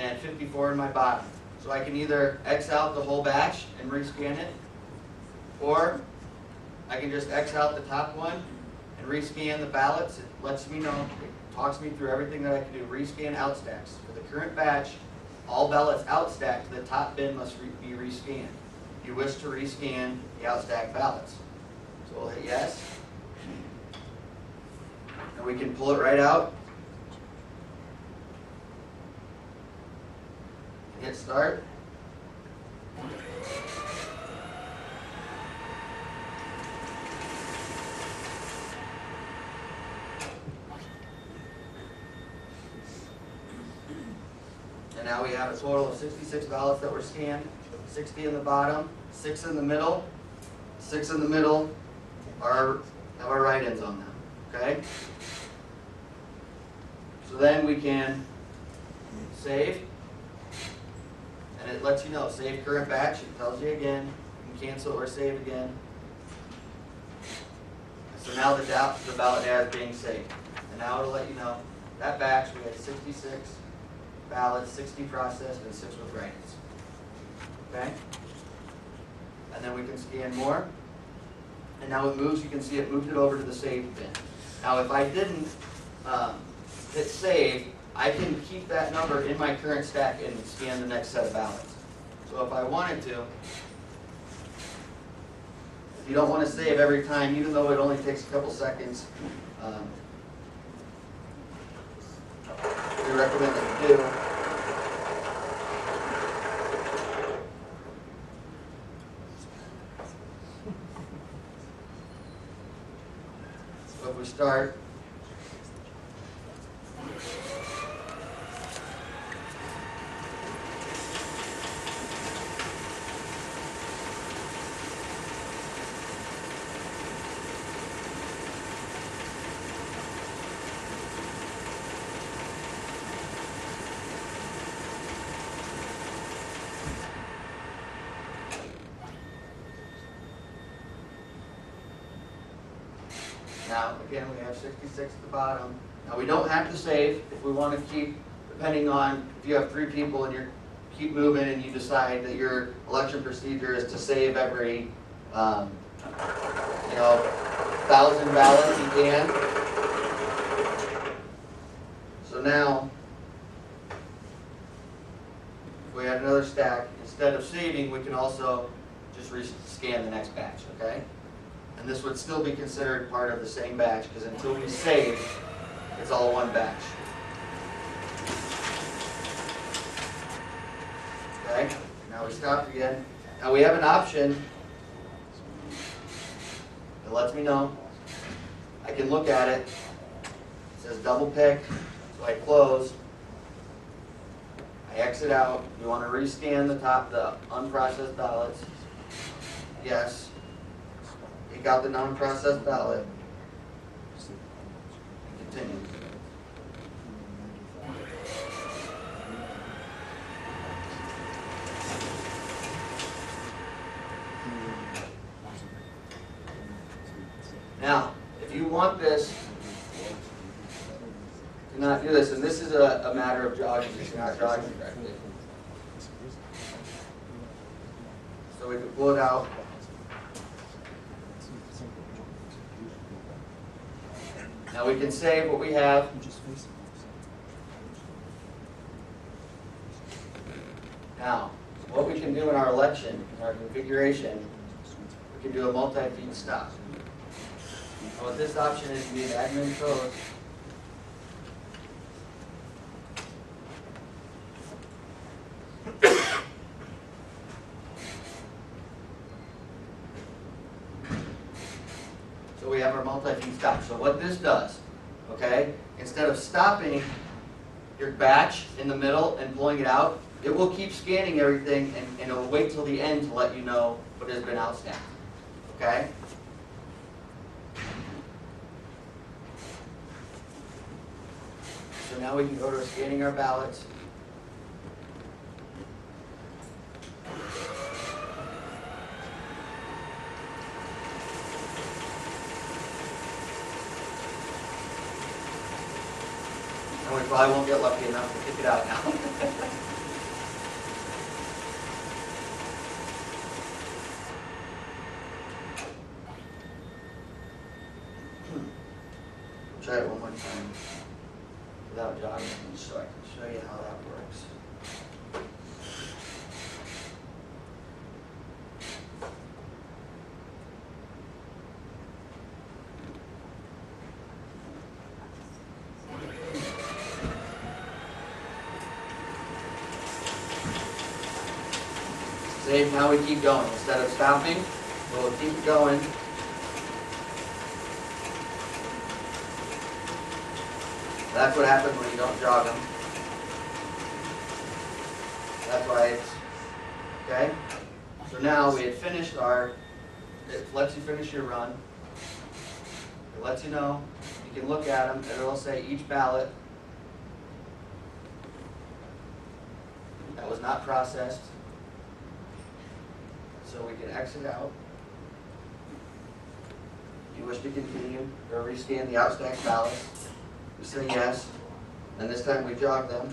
and 54 in my bottom. So I can either X out the whole batch and rescan it, or I can just X out the top one and rescan the ballots. It lets me know, it talks me through everything that I can do. Rescan outstacks. For the current batch, all ballots outstacked to the top bin must be rescanned. If you wish to rescan the outstacked ballots. So we'll hit yes. And we can pull it right out. Hit start. And now we have a total of 66 ballots that were scanned, 60 in the bottom, 6 in the middle. 6 in the middle have our write-ins on them, okay? So then we can save. And it lets you know, save current batch. It tells you again, you can cancel or save again. So now the ballot is being saved. And now it'll let you know, that batch we had 66 ballots, 60 processed, and 6 with write-ins. Okay? And then we can scan more. And now it moves, you can see it moved it over to the saved bin. Now if I didn't hit save, I can keep that number in my current stack and scan the next set of ballots. So if I wanted to, if you don't want to save every time, even though it only takes a couple seconds, we recommend that you do. So if we start, now, again, we have 66 at the bottom. Now, we don't have to save if we want to keep, depending on if you have 3 people and you keep moving and you decide that your election procedure is to save every, 1,000 ballots you can. So now, if we had another stack, instead of saving, we can also just scan the next batch, okay? And this would still be considered part of the same batch, because until we save, it's all one batch. Okay, now we stopped again. Now we have an option that lets me know. I can look at it. It says double pick, so I close. I exit out. You want to rescan the unprocessed ballots. Yes. Take out the non-processed ballot. And continue. Now, if you want this, do not do this, and this is a matter of jogging if you're not jogging correctly. So we can pull it out. Now we can save what we have. Now, what we can do in our election, in our configuration, we can do a multi-feed stop. And what this option is, you need admin code. So we have our multi-feed stop. So what this does, okay, instead of stopping your batch in the middle and pulling it out, it will keep scanning everything and it will wait till the end to let you know what has been outstamped, okay? So now we can go to scanning our ballots. And we probably won't get lucky enough to kick it out now. Try it one more time without jogging, so I can show you how that works. Save, now we keep going. Instead of stopping, we'll keep going. That's what happens when you don't jog them. That's why it's, okay? So now we had finished our, it lets you finish your run. It lets you know, you can look at them, and it'll say each ballot that was not processed. So we can exit out. If you wish to continue, or rescan the outstacked ballots. We say yes, and this time we jog them.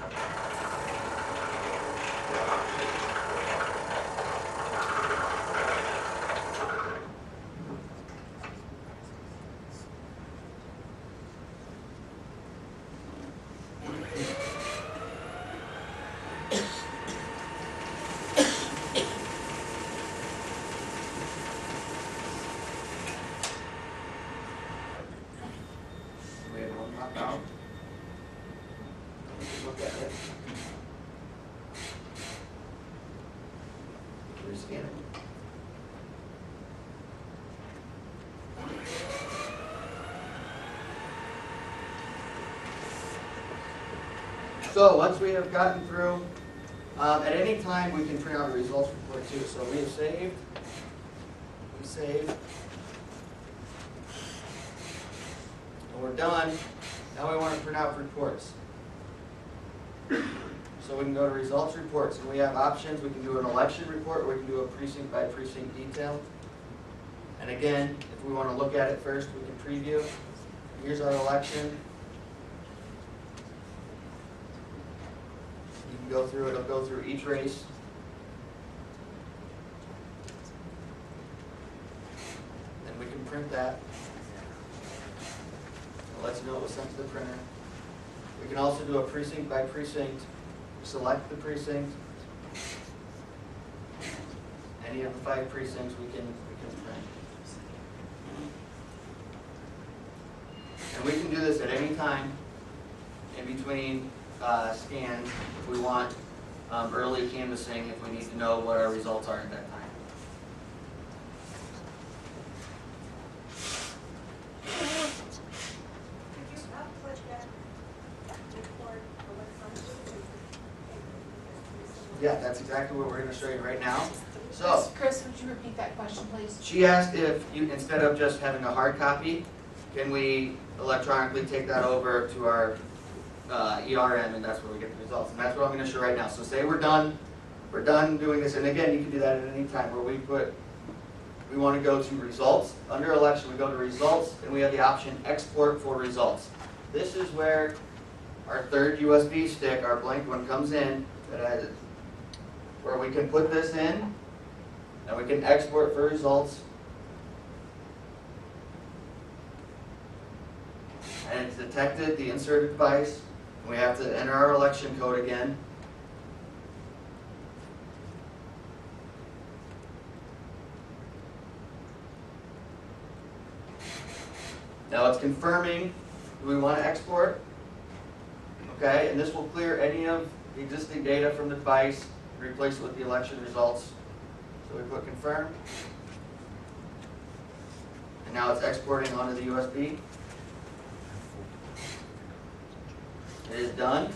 We have one pop out. Look at it. Rescan it. So once we have gotten through, at any time we can print out a results report too. So we have saved. We save. And we're done. Now we want to print out reports. So we can go to results reports, and we have options. We can do an election report, or we can do a precinct by precinct detail. And again, if we want to look at it first, we can preview. Here's our election. You can go through it. It'll go through each race. And we can print that. It lets you know it was sent to the printer. We can also do a precinct by precinct. Select the precinct. Any of the 5 precincts we can print. And we can do this at any time in between scans if we want early canvassing, if we need to know what our results are at that time. Yeah, that's exactly what we're going to show you right now. So, Chris, would you repeat that question, please? she asked if you, instead of just having a hard copy, can we electronically take that over to our ERM, and that's where we get the results. And that's what I'm going to show right now. So say we're done doing this, and again, you can do that at any time where we want to go to results. Under election, we go to results, and we have the option export for results. This is where our third USB stick, our blank one, comes in, where we can put this in, and we can export for results. And detected the inserted device. We have to enter our election code again. Now it's confirming we want to export. Okay, and this will clear any of the existing data from the device, replace it with the election results. So we put confirm. And now it's exporting onto the USB. It is done.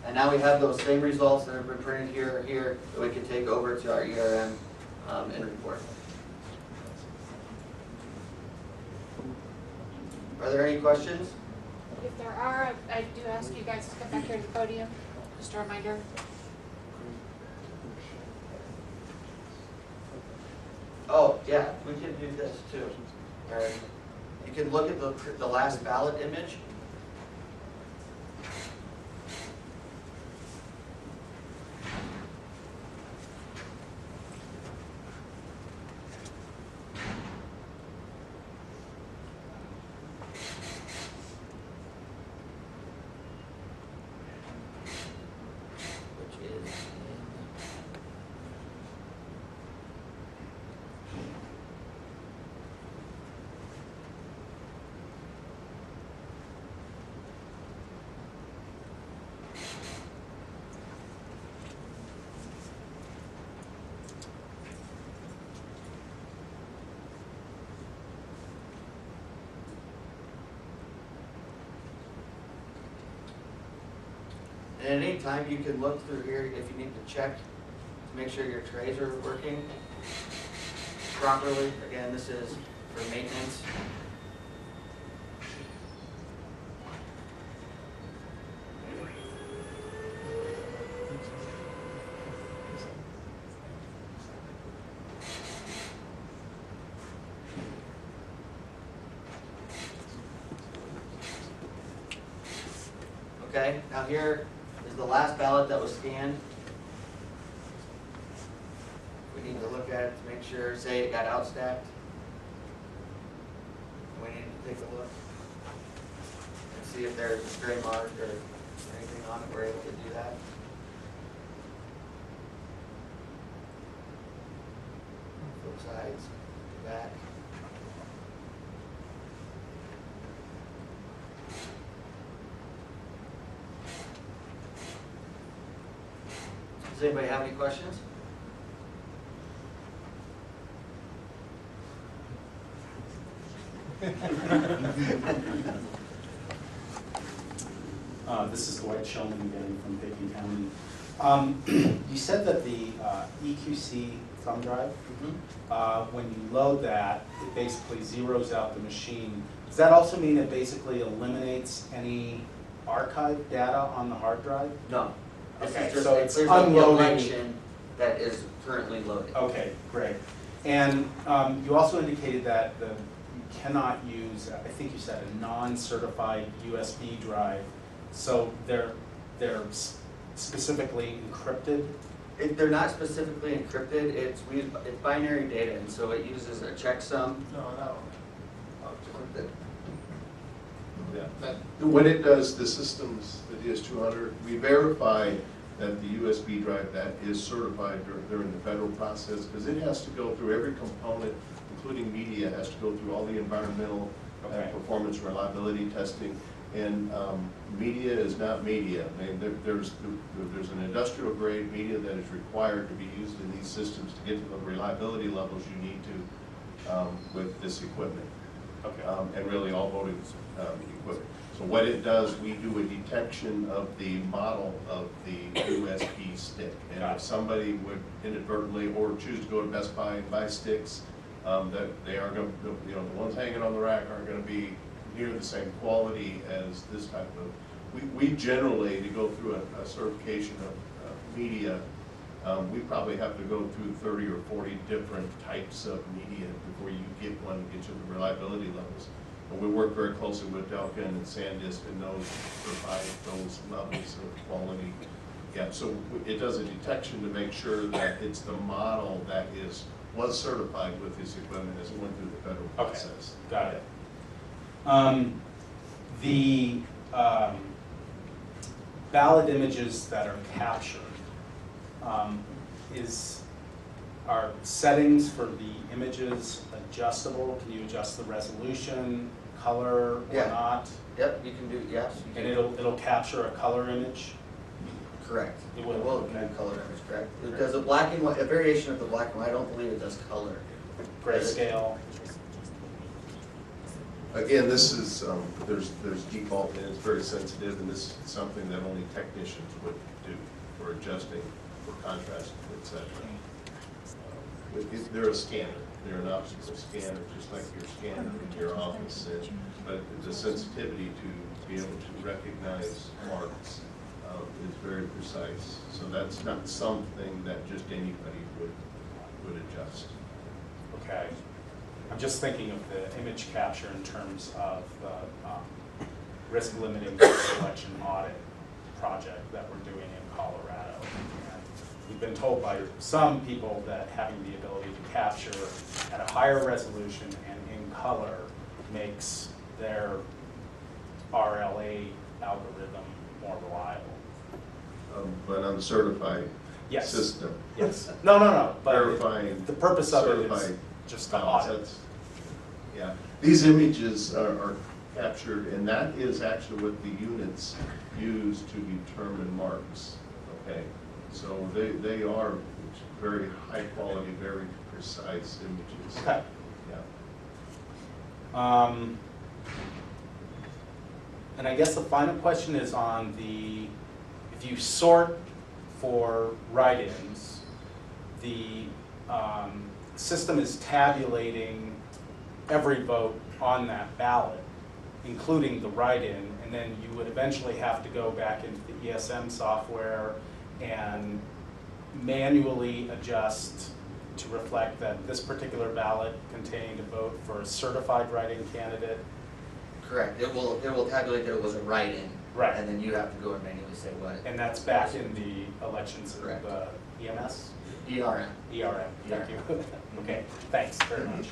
And now we have those same results that have been printed here that we can take over to our ERM and report. Are there any questions? If there are, I do ask you guys to come back here to the podium, just a reminder. Oh, yeah, we can do this too. You can look at the last ballot image. Which is And at any time, you can look through here if you need to check to make sure your trays are working properly. Again, this is for maintenance. Okay, now here is the last ballot that was scanned. We need to look at it to make sure, say it got outstacked. We need to take a look and see if there's a stray mark or anything on it. We're able to do that. Both sides, back. Does anybody have any questions? This is Dwight Shulman again from Pickton County. You said that the EQC thumb drive, when you load that, it basically zeroes out the machine. Does that also mean it basically eliminates any archive data on the hard drive? No. Okay, This is so just it's it clears up the unloading. election that is currently loaded. Okay, great. And you also indicated that you cannot use, I think you said, a non-certified USB drive. So they're specifically encrypted? They're not specifically encrypted. It's binary data, and so it uses a checksum. No. Yeah. What it does, the systems, the DS200, we verify that the USB drive that is certified during the federal process, because it has to go through every component, including media, has to go through all the environmental performance reliability testing. And media is not media. I mean, there's an industrial grade media that is required to be used in these systems to get to the reliability levels you need to with this equipment. Okay. And really all voting equipment. So what it does, we do a detection of the model of the USB stick. And if somebody would inadvertently or choose to go to Best Buy and buy sticks, that they are going to, the ones hanging on the rack aren't going to be near the same quality as this type of, we generally, to go through a certification of media, we probably have to go through 30 or 40 different types of media before you get one that gets you the reliability levels. But we work very closely with Delkin and SanDisk and those provide those levels of quality. Yeah, so it does a detection to make sure that it's the model that was certified with this equipment as it went through the federal process. Got it. The ballot images that are captured, are settings for the images adjustable? Can you adjust the resolution, color, or Yeah. not? Yep, you can do, yes. you And can. it'll capture a color image? Correct. It will, do okay. color image, correct. It does a black and white, a variation of the black and white, I don't believe it does color. Grayscale? Again, this is, there's default and it's very sensitive, and this is something that only technicians would do for adjusting, for contrast, et cetera. They're a scanner, they're an optical scanner, just like your scanner in your office, but the sensitivity to be able to recognize marks is very precise. So that's not something that just anybody would adjust. Okay. I'm just thinking of the image capture in terms of the risk limiting election audit project that we're doing in Colorado. And we've been told by some people that having the ability to capture at a higher resolution and in color makes their RLA algorithm more reliable. But on the certified Yes. system, Yes. No. But verifying the purpose of it is certified just the ballots, audit. that's- Yeah, these images are captured, and that is actually what the units use to determine marks, okay? So they are very high quality, very precise images. Okay. Yeah. And I guess the final question is on the, if you sort for write-ins, the system is tabulating every vote on that ballot, including the write-in, and then you would eventually have to go back into the ESM software and manually adjust to reflect that this particular ballot contained a vote for a certified write-in candidate. Correct, it will tabulate that it was a write-in. Right. And then you have to go and manually say what. And that's back in the elections, Correct. EMS? ERM. ERM, thank you. Okay, thanks very much.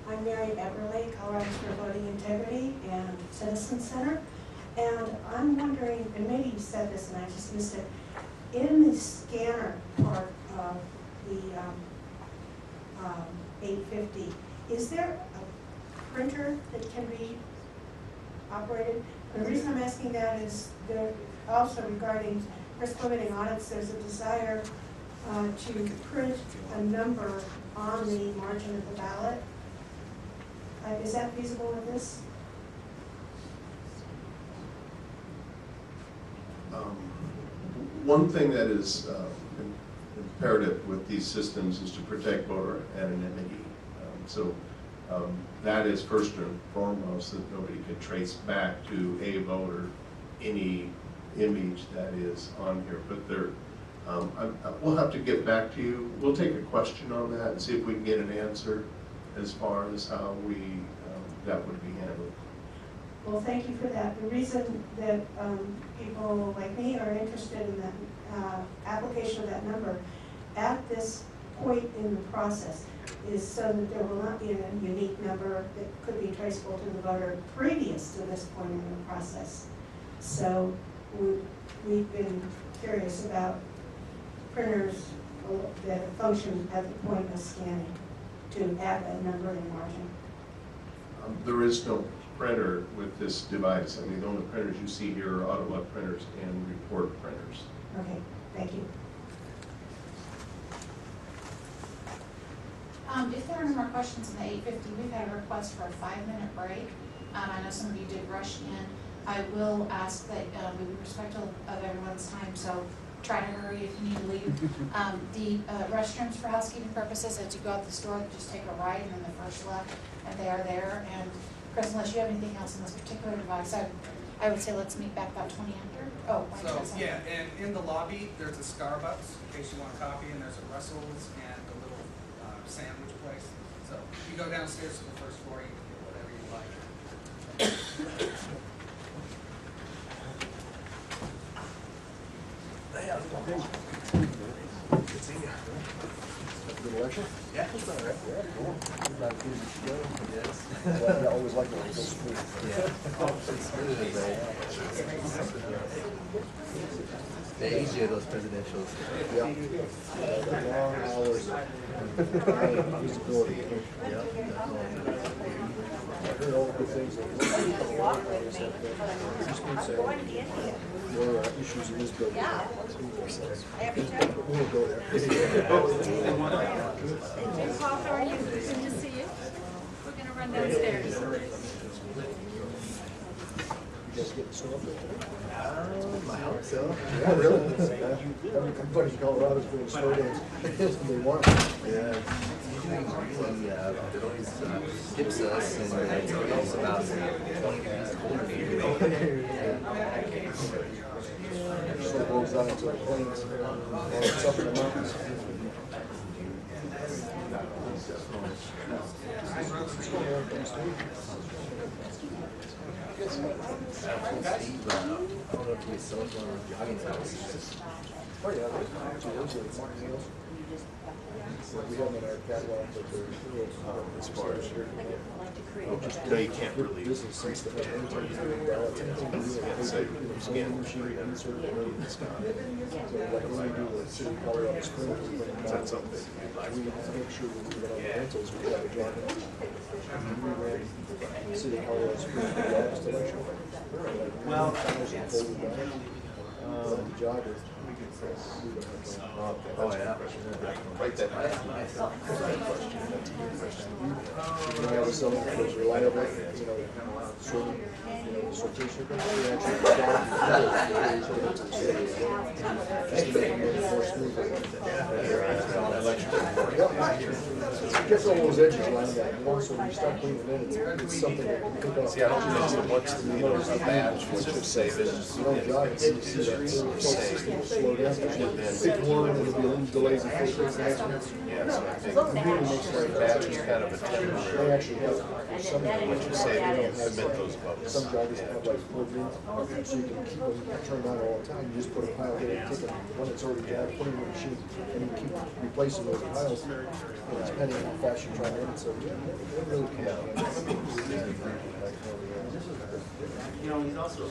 I'm Mary Beverly, Colorado for Voting Integrity and Citizen Center. And I'm wondering, and maybe you said this and I just missed it, in the scanner part of the 850, is there a printer that can be operated? And the reason I'm asking that is there also regarding risk limiting audits, there's a desire to print a number on the margin of the ballot. Is that feasible with this? One thing that is imperative with these systems is to protect voter anonymity. That is first and foremost, that nobody can trace back to a voter any image that is on here. But there, we'll have to get back to you. We'll take a question on that and see if we can get an answer as far as how that would be handled. Well, thank you for that. The reason that people like me are interested in that application of that number at this point in the process is so that there will not be a unique number that could be traceable to the voter previous to this point in the process. So we've been curious about printers that function at the point of scanning to add that number in margin. There is no printer with this device. I mean, the only printers you see here are Audit Log printers and report printers. Okay, thank you. If there are no more questions in the 850, we've had a request for a 5-minute break. I know some of you did rush in. I will ask that we be respectful of everyone's time, so try to hurry if you need to leave. The restrooms for housekeeping purposes, as you go out the store, just take a right and then the first left, and they are there. And Chris, unless you have anything else on this particular device, I would say let's meet back about 20 after. Oh, why So, don't you say yeah, and in the lobby, there's a Starbucks, in case you want a coffee, and there's a Russell's and a little sandwich place. So if you go downstairs to the first floor, you can get whatever you like. Good seeing you. good election? Yeah, it's all right. Yeah, cool. About as good as it should go. Yes. I always like when it goes smooth. Yeah. It's smooth, the age of those presidentials. Yeah. The long hours of visibility. Yeah. I heard all the good things. There are issues in this building. We won't go there. Paul, how are you? Good to see you. We're going to run downstairs. You guys getting snow up there? I hope so. Yeah, really? Everybody in Colorado's doing snow days. They want it. Yeah. Usually, it always skips us, and it's always about 20 degrees colder here. Snow goes down into the plains, or it's up in the mountains. Steve, I don't know if you sell one on jogging house. Oh, yeah, those are Martin Hills. We have them in our catalog, but they're as far as here. No, you can't really. Business sense that anytime you do ballots, anything you do, they scan machine, insert, so like when we do the city of Colorado Springs, we bring them down. We make sure we do it on the rentals, we have a job. We ran the city of Colorado Springs for the August election. Like 1,000 folded down. Jogger. Oh, yeah. Write that down. We have someone who's reliable, sorting, sortation. We actually just to make it more smooth. It gets all those edges lined up, so when you start putting it in, it's something that you pick up. See, I don't know so much the badge, which is save it. You don't jog it, you see that whole system will slow down. Pick one, and it'll be a little delays before it takes the next one. Yeah, so I think Really makes sense. badge is kind of a They temporary, actually have some, what you say, they don't submit those votes. some joggers have like 4 bins, so you can keep them turned on all the time. You just put a pile there, take it, when it's already jogged, put it in the machine, and you keep replacing those piles, depending on how fast you're trying to run it. So, yeah, they really come out. He's also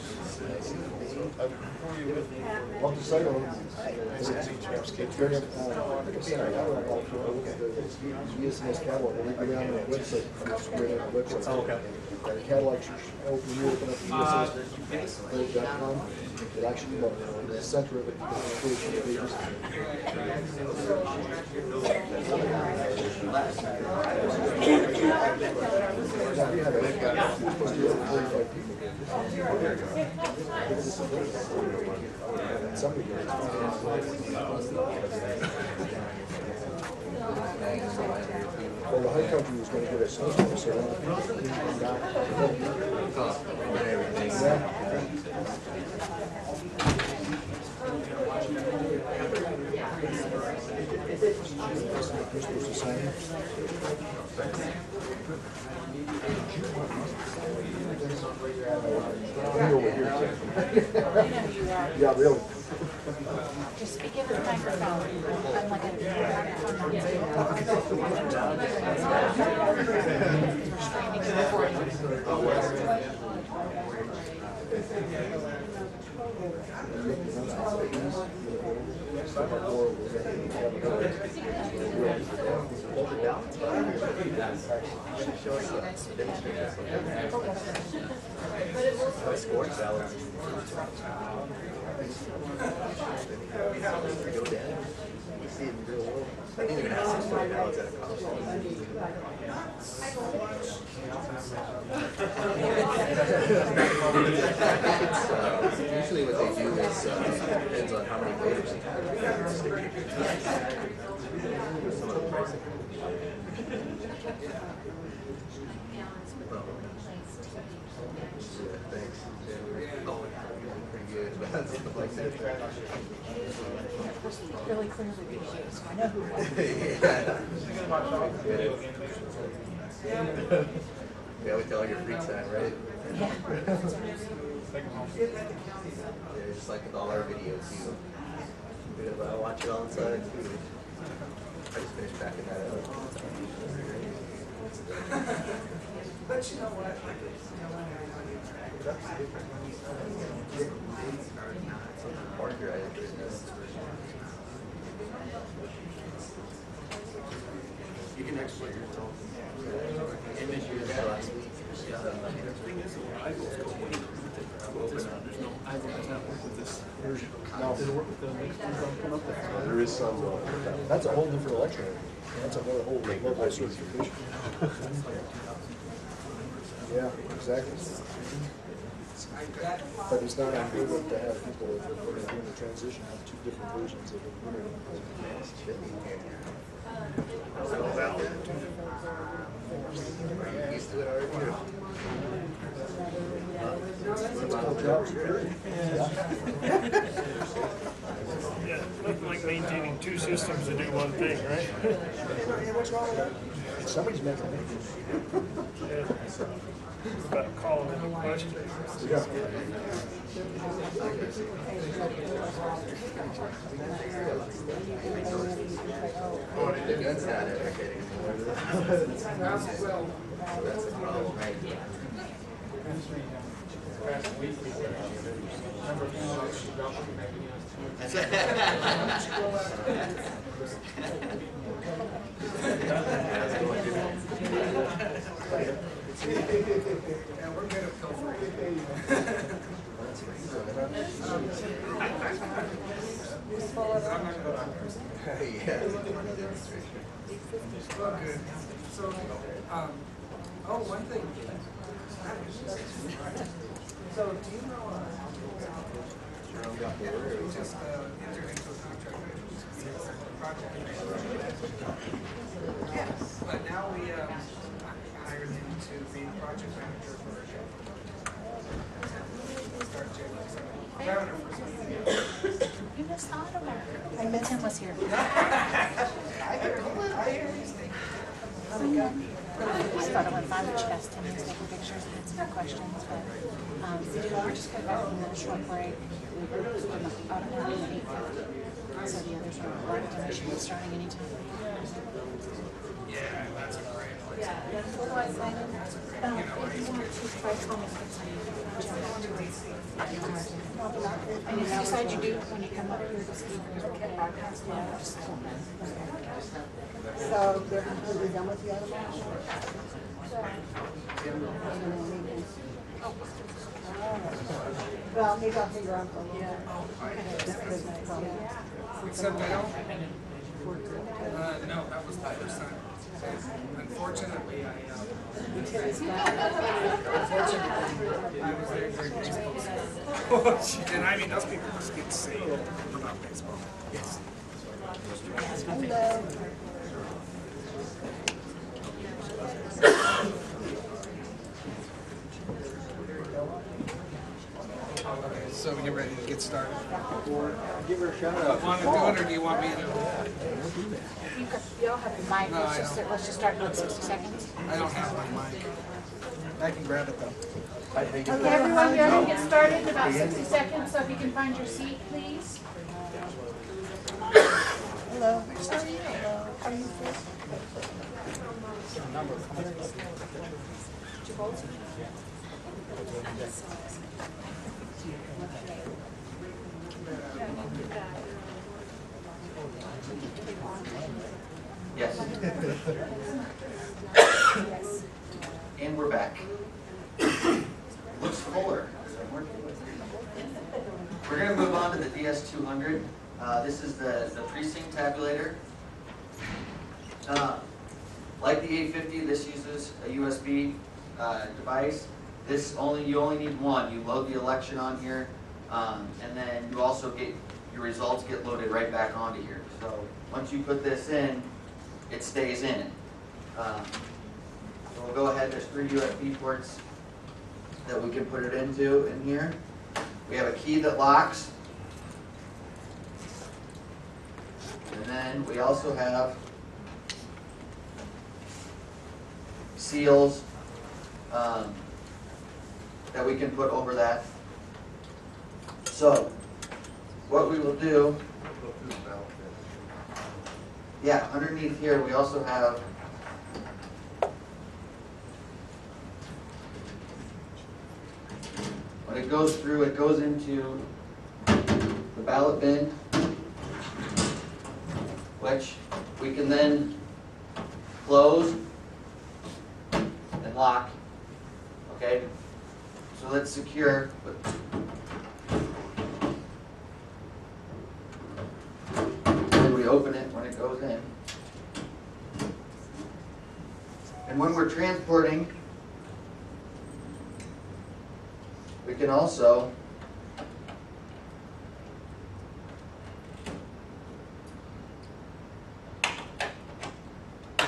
Up the site on them. It's very, like I said, I don't know if the ES&S catalog, we go down on the website, it's right on the website. Oh, okay. The catalog should open, you open up the ES&S.com, it actually come up in the center of it, the pages. Now, we have a, supposed to be over 45 people. Somebody gets well, the high country was going to give us snowstorm, so when the people came down, you're supposed to sign it. Yeah, really. Just speak into the microphone. I'm like streaming and recording. sports ballots. Go down. You see it in the real world. I didn't even have 640 ballots at a concert. Usually what they do is depends on how many voters you have. Some of the pricing. Yeah, thanks. Oh, pretty good. Stuff like that. Really clearly videos, so I know who Yeah, we tell all your free time, right? Yeah. Yeah, just like with all our videos, I watch it on the side too. I just finished packing that But you know what? You can export your image you did last week. There is some, That's a whole different election. That's another whole level of certification. Yeah, exactly. But it's not unheard of to have people that are doing the transition have two different versions of it. Used to it already. Yeah, nothing like maintaining two systems to do one thing, right? What's wrong with that? Somebody's making it. Yeah. About calling into question. The gun's not ever getting more. That's the problem, right? Yeah, we're good at pilfering. Well, good. So, oh, one thing. So, do you know, we just entered into a contract with project. Yeah, but now we hired him to be project manager for a show. Start January 7th. You missed Automark. I bet Tim was here. I thought it went fine, but she asked Tim to take pictures and had some questions, but we're just going back from a short break. We were Automark at 8:50, so the others were left, and we should be starting anytime. Yeah, that's a great place. What do I say? If you want to try comments, and if you decide you do, when you come up here to speak, you'll broadcast now. So they're completely done with the other one? Well, maybe I'll figure out a little bit. Except I don't. No, that was the first time. Unfortunately, I was there during baseball. And I mean, those people just get saved about baseball. Yes. Hello. Okay, so you ready to get started? Give her a shout out. Want to do it, or do you want me to? You all have the mic, No, let's just start in 60 seconds. I don't have my mic. I can grab it though. Okay, everyone, we're going to get started in about 60 seconds, so if you can find your seat, please. Hello. How are you? How are you? Yes. And we're back. Looks fuller. We're going to move on to the DS200. This is the Precinct Tabulator. Like the 850, this uses a USB device. You only need one. You load the election on here, and then you also get your results get loaded right back onto here. So once you put this in, it stays in it. So we'll go ahead. There's 3 USB ports that we can put it into in here. We have a key that locks, and then we also have seals that we can put over that. So what we will do, yeah, underneath here we also have goes through, it goes into the ballot bin, which we can then close and lock. Okay, so let's secure. And we open it when it goes in. And when we're transporting, we can also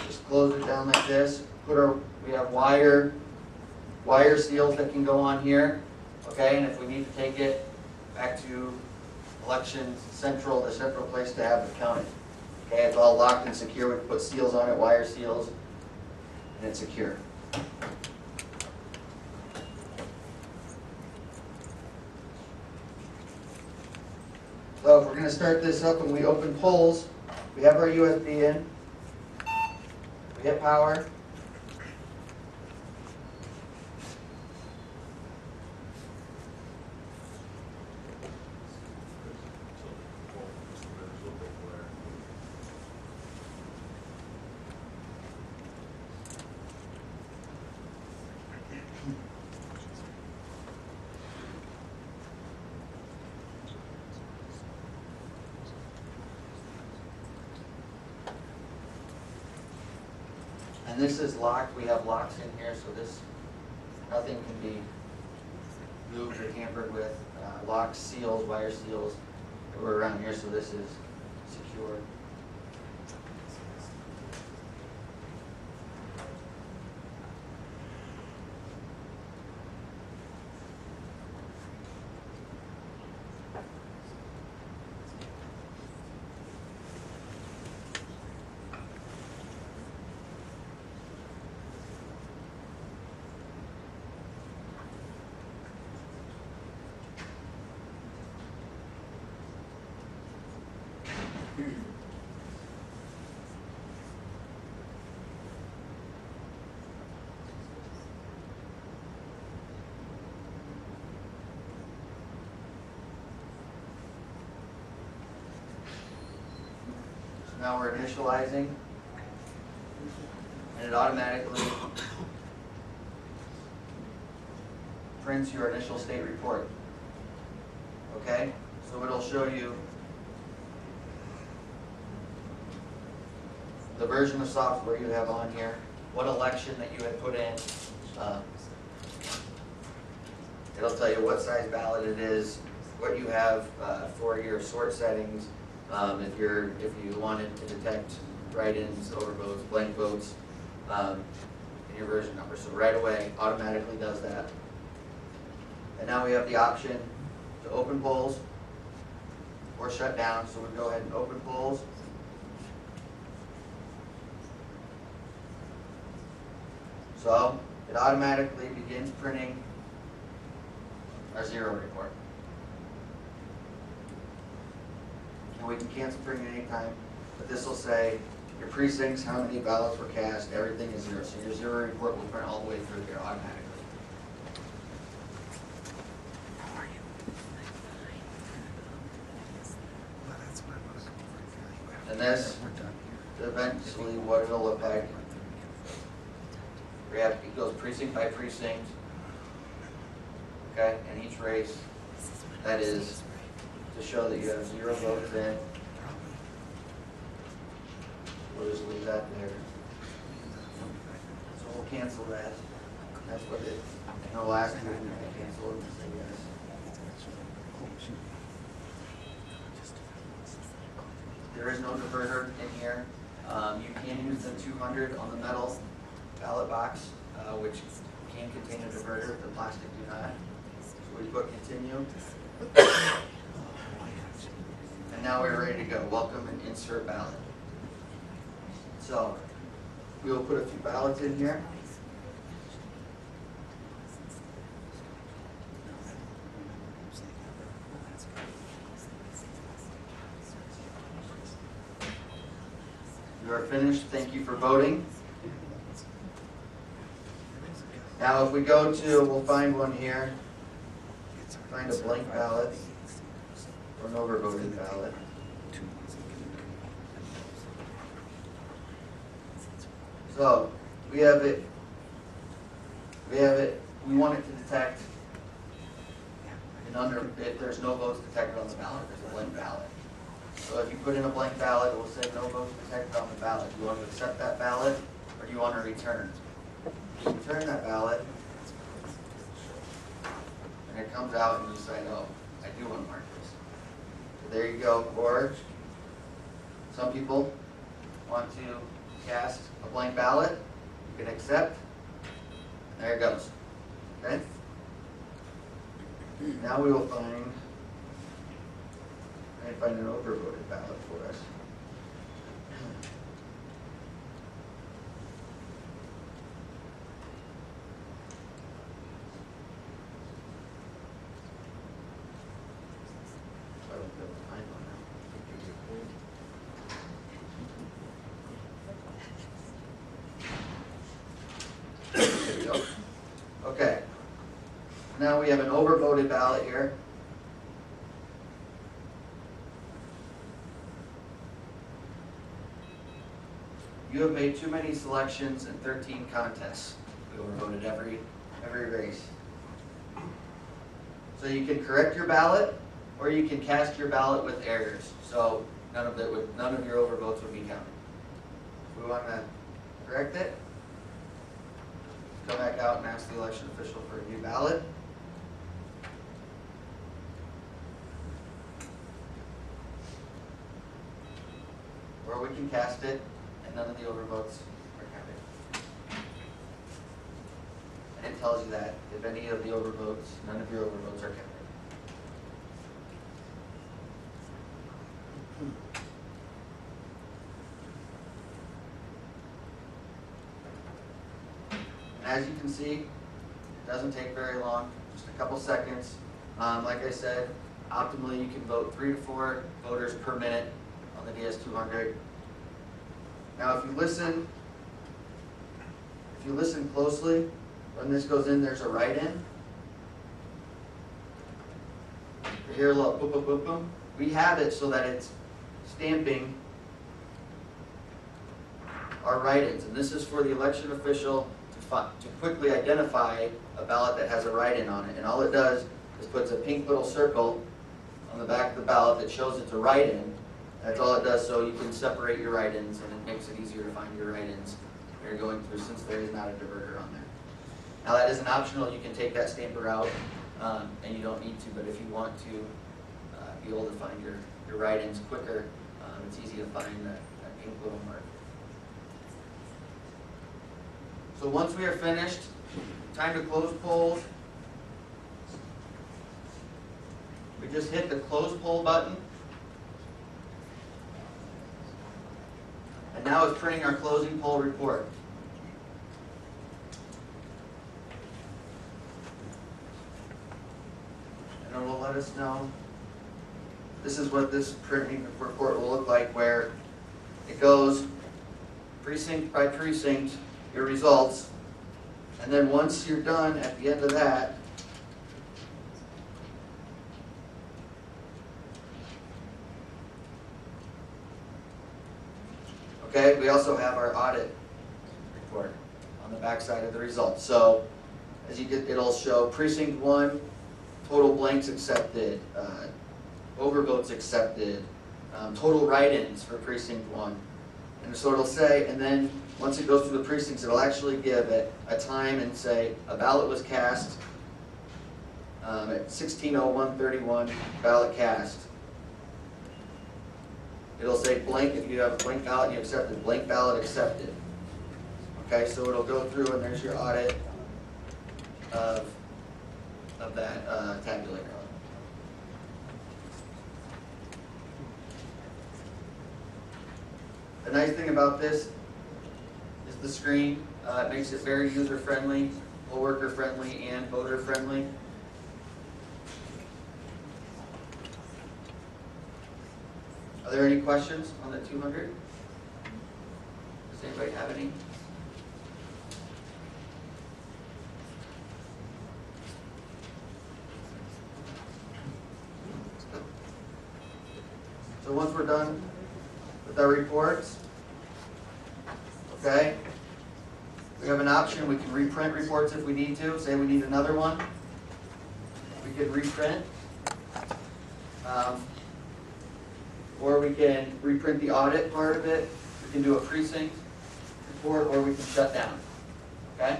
just close it down like this. We have wire seals that can go on here, okay? And if we need to take it back to elections central, the central place to have it counted, okay? It's all locked and secure. We can put seals on it, wire seals, and it's secure. So if we're going to start this up and we open polls, we have our USB in, we hit power, and this is locked. We have locks in here, so this, nothing can be moved or tampered with. Locks, seals, wire seals that were around here, so this is secure. Now we're initializing, and it automatically prints your initial state report. Okay? So it'll show you the version of software you have on here, what election that you had put in. It'll tell you what size ballot it is, what you have for your sort settings, if you wanted to detect write-ins, overvotes, blank votes, and your version number. So right away, automatically does that. And now we have the option to open polls or shut down. So we go ahead and open polls. So it automatically begins printing our zero report. And we can cancel printing anytime, but this will say your precincts, how many ballots were cast, everything is zero. So your zero report will print all the way through here automatically. And this is eventually what it'll look like. It goes precinct by precinct. Okay, and each race, that is to show that you have 0 votes in. We'll just leave that there. So we'll cancel that. That's what it, and the last one, I cancel it and say yes. There is no diverter in here. You can use the 200 on the metal ballot box, which can contain a diverter. The plastic do not. So we put continue. And now we're ready to go. Welcome and insert ballot. So we'll put a few ballots in here. You are finished. Thank you for voting. Now if we go to, we'll find one here. find a blank ballot or an overvoted ballot. So, we have it, we want it to detect, if there's no votes detected on the ballot, there's a blank ballot. So if you put in a blank ballot, it will say no votes detected on the ballot. Do you want to accept that ballot, or do you want to return? You return that ballot, and it comes out and you say, no, I do want to mark this. So there you go. Or some people want to cast a blank ballot. You can accept, and there it goes. Okay? Now we will find an overvoted ballot for us. I don't have time on that. There we go. Okay. Now we have an overvoted ballot here. You have made too many selections in 13 contests. We overvoted every race. So you can correct your ballot, or you can cast your ballot with errors. So none of your overvotes would be counted. If we want to correct it, go back out and ask the election official for a new ballot. Or we can cast it, and none of the overvotes are counted. And it tells you that if any of the overvotes, none of your overvotes are counted. And as you can see, it doesn't take very long, just a couple seconds. Like I said, optimally you can vote 3 to 4 voters per minute on the DS200. Now if you listen closely, when this goes in, there's a write-in. You hear a little boop, boop, boop, boom. We have it so that it's stamping our write-ins. And this is for the election official to quickly identify a ballot that has a write-in on it. And all it does is puts a pink little circle on the back of the ballot that shows it's a write-in. That's all it does, so you can separate your write-ins, and it makes it easier to find your write-ins that you're going through, since there is not a diverter on there. Now that isn't optional. You can take that stamper out, and you don't need to, but if you want to be able to find your write-ins quicker, it's easy to find that pink little mark. So once we are finished, time to close polls. We just hit the close poll button. And now it's printing our closing poll report. And it will let us know. This is what this printing report will look like, where it goes precinct by precinct, your results. And then once you're done, at the end of that, okay, we also have our audit report on the back side of the results. So as you get, it'll show precinct 1, total blanks accepted, overvotes accepted, total write-ins for precinct 1. And so it'll say, and then once it goes through the precincts, it'll actually give it a time and say a ballot was cast at 16:01:31, ballot cast. It'll say blank, if you have a blank ballot and you accepted, blank ballot accepted. Okay, so it'll go through and there's your audit of that tabulator. The nice thing about this is the screen. It makes it very user-friendly, poll worker-friendly, and voter-friendly. Are there any questions on the 200? Does anybody have any? we're done with our reports, okay, we have an option. We can reprint reports if we need to. Say we need another one, we could reprint. Or we can reprint the audit part of it. We can do a precinct report, or we can shut down. Okay?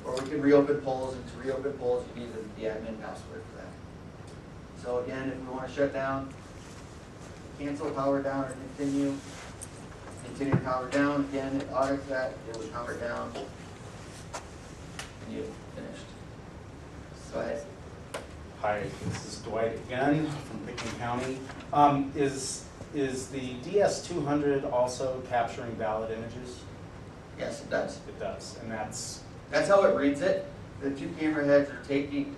Or we can reopen polls, and to reopen polls, you need the admin password for that. So again, if we want to shut down, cancel power down, or continue power down. Again, it audits that, it would power down, and you've finished. Go ahead. Hi, this is Dwight again from Pickens County. Is the DS200 also capturing ballot images? Yes, it does. It does, and that's how it reads it. The two camera heads are taking,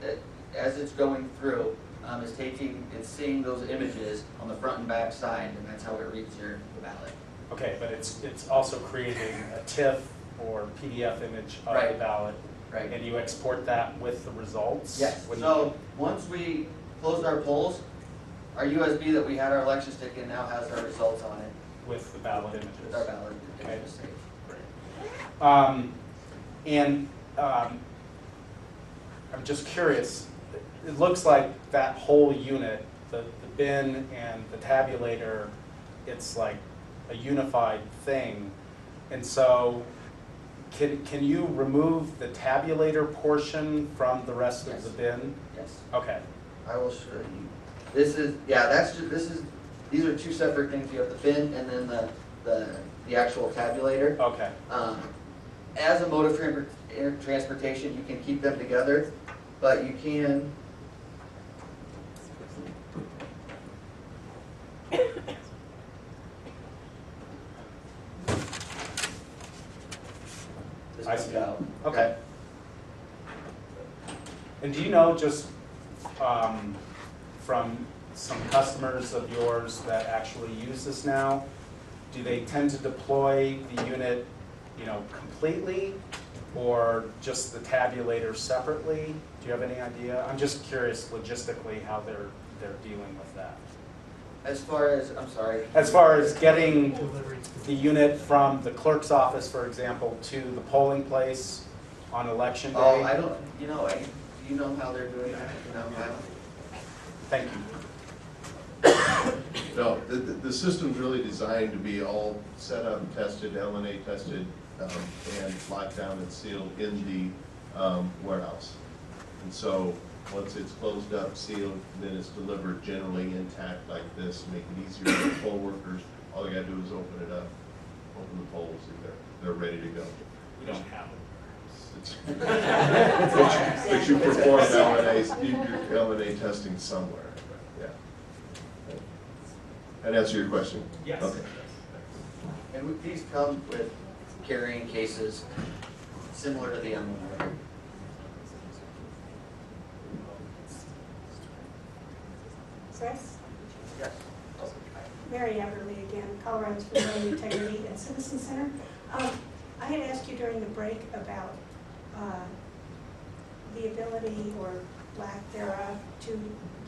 as it's going through, it's seeing those images on the front and back side, and that's how it reads the ballot. okay, but it's also creating a TIFF or PDF image of the ballot. Right. And you export that with the results? Yes. So once we closed our polls, our USB that we had our election stick in now has our results on it. With the ballot images? With our ballot images. Great. I'm just curious, it looks like that whole unit, the bin and the tabulator, it's like a unified thing. And so can you remove the tabulator portion from the rest of the bin? Yes. Okay. I will show you. This is, these are two separate things. You have the bin and then the actual tabulator. Okay. As a mode of transportation, you can keep them together, but you can I see. out. Okay. And do you know, just from some customers of yours that actually use this now, do they tend to deploy the unit, completely, or just the tabulator separately? Do you have any idea? I'm just curious logistically how they're dealing with that. As far as, I'm sorry. As far as getting the unit from the clerk's office, for example, to the polling place on election day? Oh, I don't, do you know how they're doing that? Thank you. No, the system's really designed to be all set up, tested, LNA tested, and locked down and sealed in the warehouse. And so once it's closed up, sealed, then it's delivered generally intact like this, make it easier for the poll workers. All they gotta do is open it up, open the polls, and they're ready to go. We don't have it. But you perform LNA testing somewhere. Yeah. That answer your question? Yes. Okay. And these come with carrying cases similar to the M1. Chris? Yes. Mary Everly again, Colorado's for Voting Integrity and Citizen Center. I had asked you during the break about the ability or lack thereof to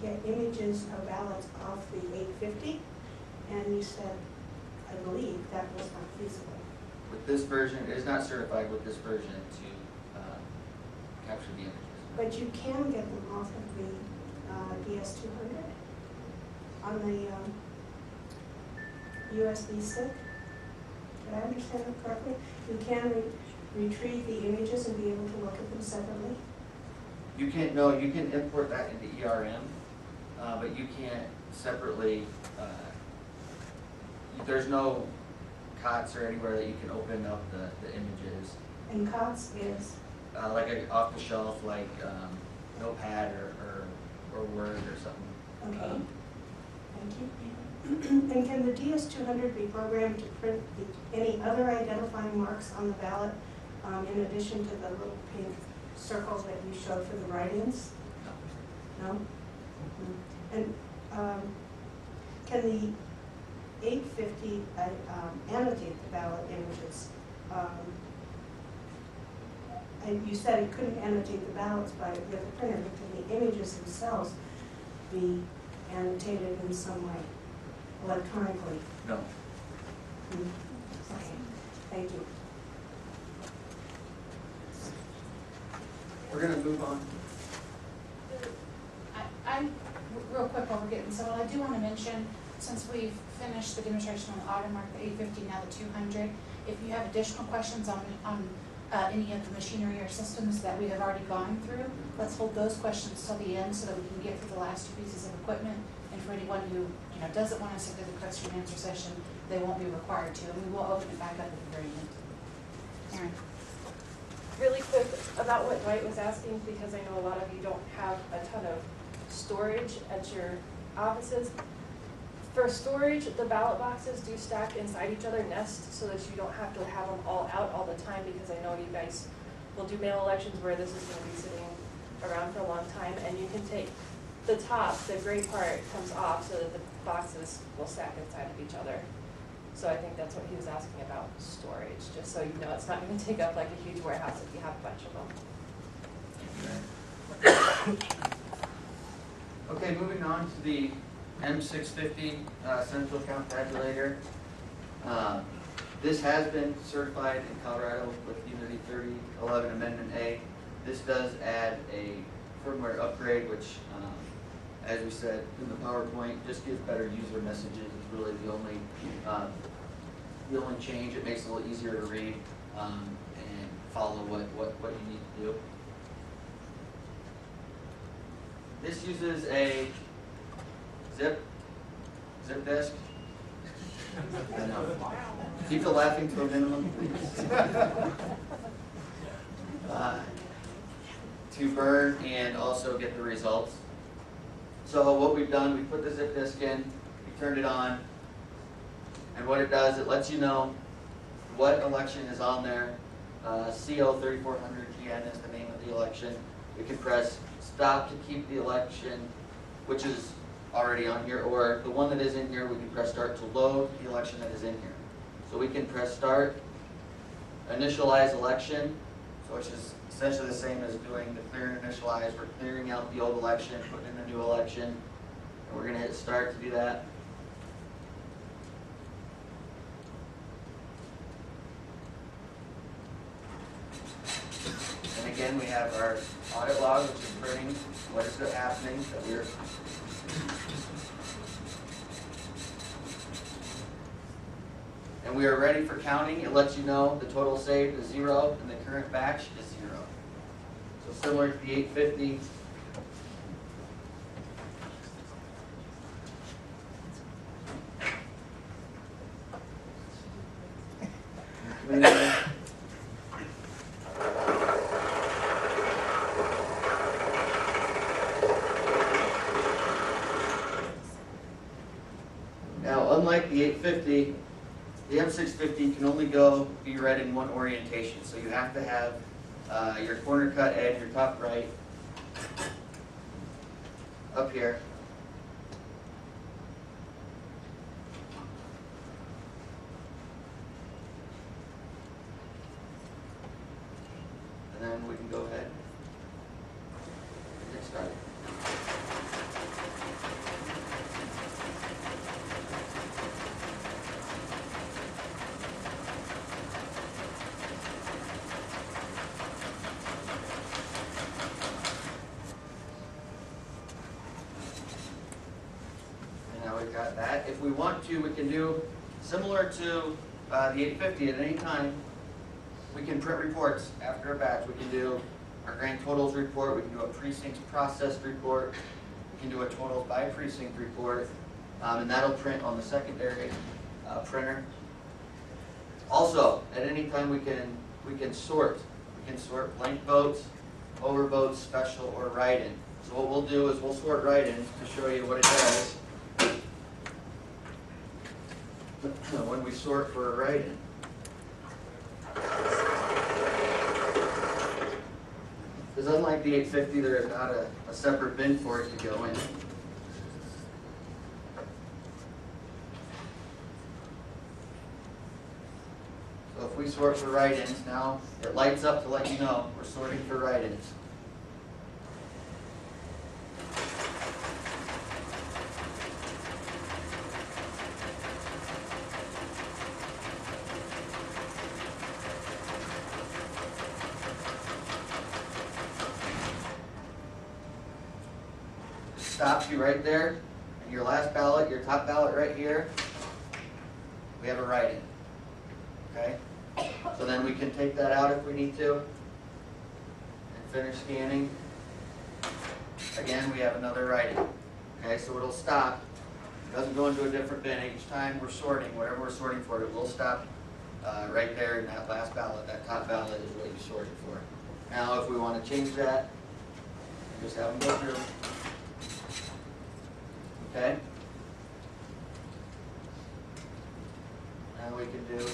get images of ballots off the 850, and you said, I believe, that was not feasible. With this version, it is not certified with this version to capture the images. But you can get them off of the DS200 on the USB stick. Did I understand it correctly? You can retrieve the images and be able to look at them separately? You can't, no, you can import that into ERM, but you can't separately, there's no COTS or anywhere that you can open up the images. And COTS is? Like off the shelf, like Notepad or Word or something. Okay, thank you. And can the DS200 be programmed to print any other identifying marks on the ballot in addition to the little pink circles that you showed for the write-ins? No? And can the 850 annotate the ballot images? And you said it couldn't annotate the ballots with the printer, but can the images themselves be annotated in some way, electronically? No. Okay, thank you. We're gonna move on. Real quick while we're getting settled, I do want to mention, since we've finished the demonstration on the Automark, the 850, now the 200, if you have additional questions on any of the machinery or systems that we have already gone through, let's hold those questions till the end so that we can get through the last two pieces of equipment. And for anyone who doesn't want to sit through the question and answer session, they won't be required to, and we will open it back up at the very end. Aaron. Really quick about what Dwight was asking, because I know a lot of you don't have a ton of storage at your offices. For storage, the ballot boxes do stack inside each other, nest, so that you don't have to have them all out all the time, because I know you guys will do mail elections where this is going to be sitting around for a long time, and you can take the top, the gray part comes off so that the boxes will stack inside of each other. So I think that's what he was asking about storage, just so you know it's not going to take up like a huge warehouse if you have a bunch of them. Okay, moving on to the M650 Central Tabulator. This has been certified in Colorado with Unity 3011 Amendment A. This does add a firmware upgrade, which, as we said in the PowerPoint, just gives better user messages. It's really the only change. It makes it a little easier to read and follow what you need to do. This uses a zip disk. I know. Keep the laughing to a minimum, please. To burn and also get the results. So what we've done, we put the zip disk in, we turned it on, and what it does, it lets you know what election is on there. CO 3400 GN is the name of the election. We can press stop to keep the election, which is already on here, or the one that is in here, we can press start to load the election that is in here. So we can press start, initialize election, so which is essentially the same as doing the clear and initialize. We're clearing out the old election, putting in the new election, and we're going to hit start to do that. And again, we have our audit log, which is printing what is happening that we're. And we are ready for counting. It lets you know the total saved is 0 and the current batch is 0. So similar to the 850. Now, unlike the 850, the M650 can only be read in one orientation. So you have to have your corner cut edge, your top right, up here. And then we can go ahead and get started. Got that. If we want to, we can do similar to the 850 at any time. We can print reports after a batch. We can do our grand totals report. We can do a precincts processed report. We can do a totals by precinct report, and that'll print on the secondary printer. Also, at any time we can sort. We can sort blank votes, over votes, special, or write-in. So what we'll do is we'll sort write-in to show you what it does. When we sort for a write-in. Because unlike the 850, there is not a separate bin for it to go in. So if we sort for write-ins now, it lights up to let you know we're sorting for write-ins. stops you right there, and your last ballot, your top ballot right here, we have a write-in, okay? So then we can take that out if we need to, and finish scanning. Again, we have another write-in, okay? So it'll stop, it doesn't go into a different bin. Each time we're sorting, whatever we're sorting for, it will stop right there in that last ballot. That top ballot is what you sorted for. Now, if we want to change that, just have them go through. Okay? Now we can do,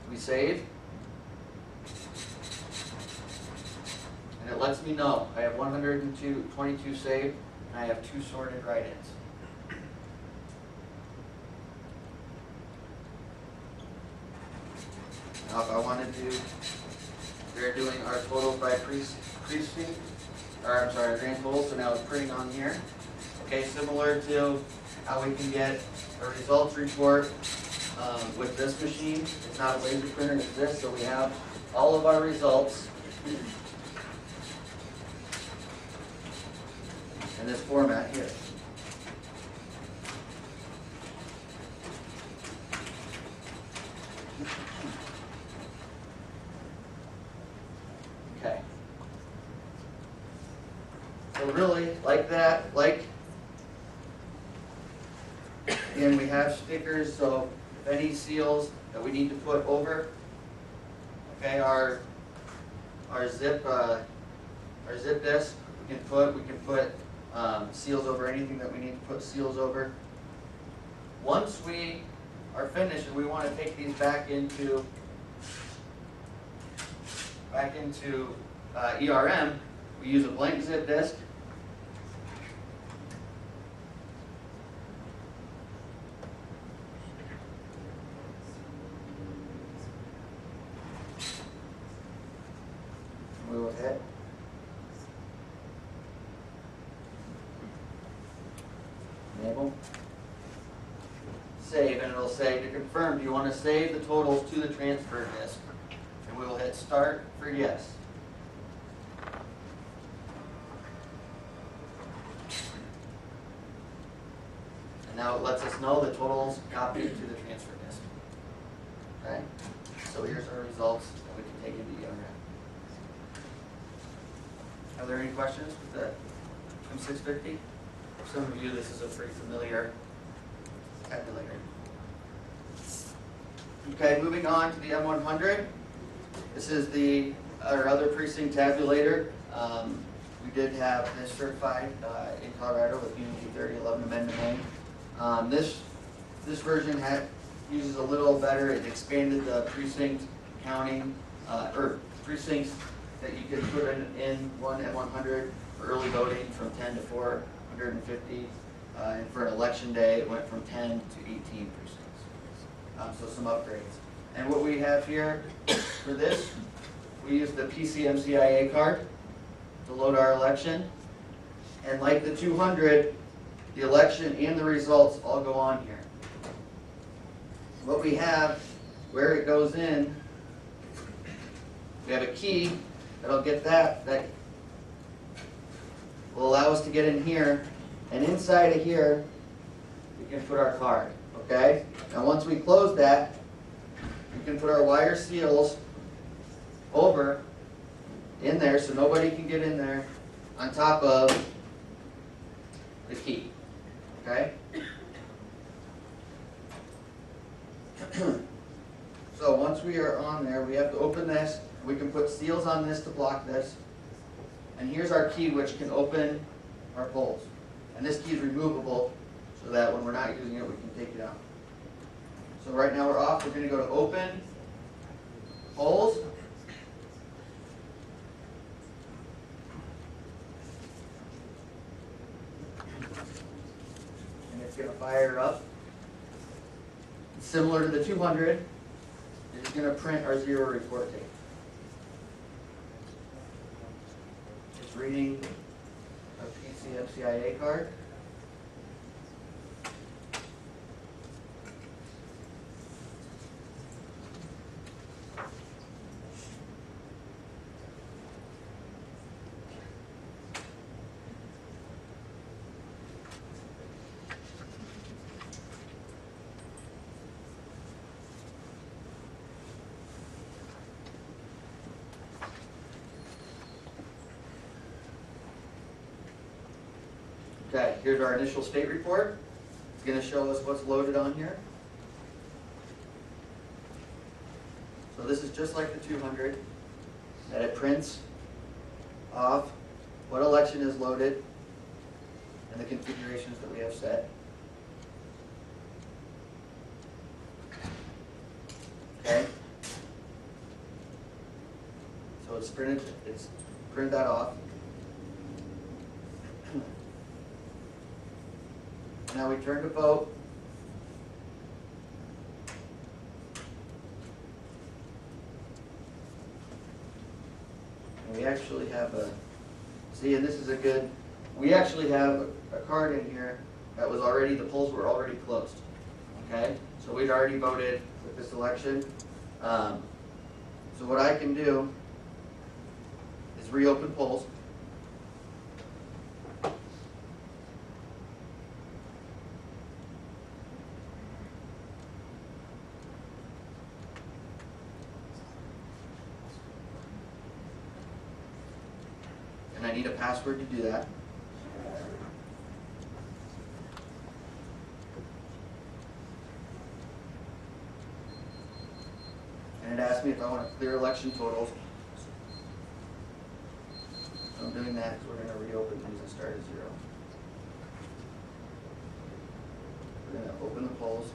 we save. And it lets me know I have 122 saved, and I have 2 sorted write-ins. Now if I wanted to, they're doing our totals by precinct, or I'm sorry, grand total, so now it's printing on here. Okay, similar to how we can get a results report with this machine. It's not a laser printer, it's this, so we have all of our results in this format here. Okay. So really, like that, again, we have stickers, so if any seals that we need to put over, okay, our zip disk, we can put seals over anything that we need to put seals over. Once we are finished and we want to take these back into ERM, we use a blank zip disk. We will hit enable, save, and it'll say to confirm, do you want to save the totals to the transfer disk? And we will hit start for yes. And now it lets us know the totals copied to the transfer disk. Okay? So here's our results that we can take into ERM. Are there any questions with the M650? For some of you, this is a pretty familiar tabulator. Okay, moving on to the M100. This is our other precinct tabulator. We did have this certified in Colorado with Unity 3011 Amendment A. This version uses a little better. It expanded the precinct counting, or precincts that you could put in one M100 for early voting from 10 to 450. And for an election day, it went from 10 to 18 precincts. So some upgrades. And what we have here for this, we use the PCMCIA card to load our election. And like the 200, the election and the results all go on here. What we have, where it goes in, we have a key that'll get that will allow us to get in here. And inside of here, we can put our card, okay? Now once we close that, we can put our wire seals over in there so nobody can get in there on top of the key, okay? So once we are on there, we have to open this. We can put seals on this to block this. And here's our key, which can open our polls. And this key is removable so that when we're not using it, we can take it out. So right now we're off. We're going to go to open, polls. And it's going to fire up. Similar to the 200, it's going to print our 0 report date. It's reading a PCMCIA card. Here's our initial state report. It's going to show us what's loaded on here. So this is just like the 200, that it prints off what election is loaded and the configurations that we have set. Okay? So it's print that off. Now we turn to vote. And we actually have a, see, and this is a good, we actually have a card in here that was already, the polls were already closed. Okay? So we'd already voted with this election. So what I can do is reopen polls. And I need a password to do that. And it asks me if I want to clear election totals. So I'm doing that because we're going to reopen these and start at 0. We're going to open the polls.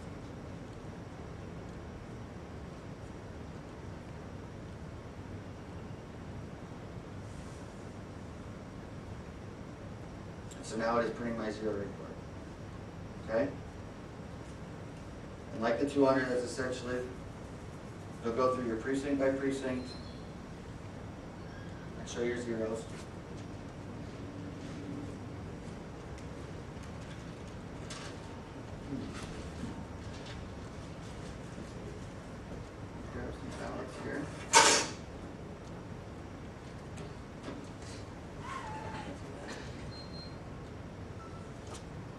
So now it is printing my 0 report. Okay? And like the 200, that's essentially, you'll go through your precinct by precinct and show your zeros. Grab some ballots here.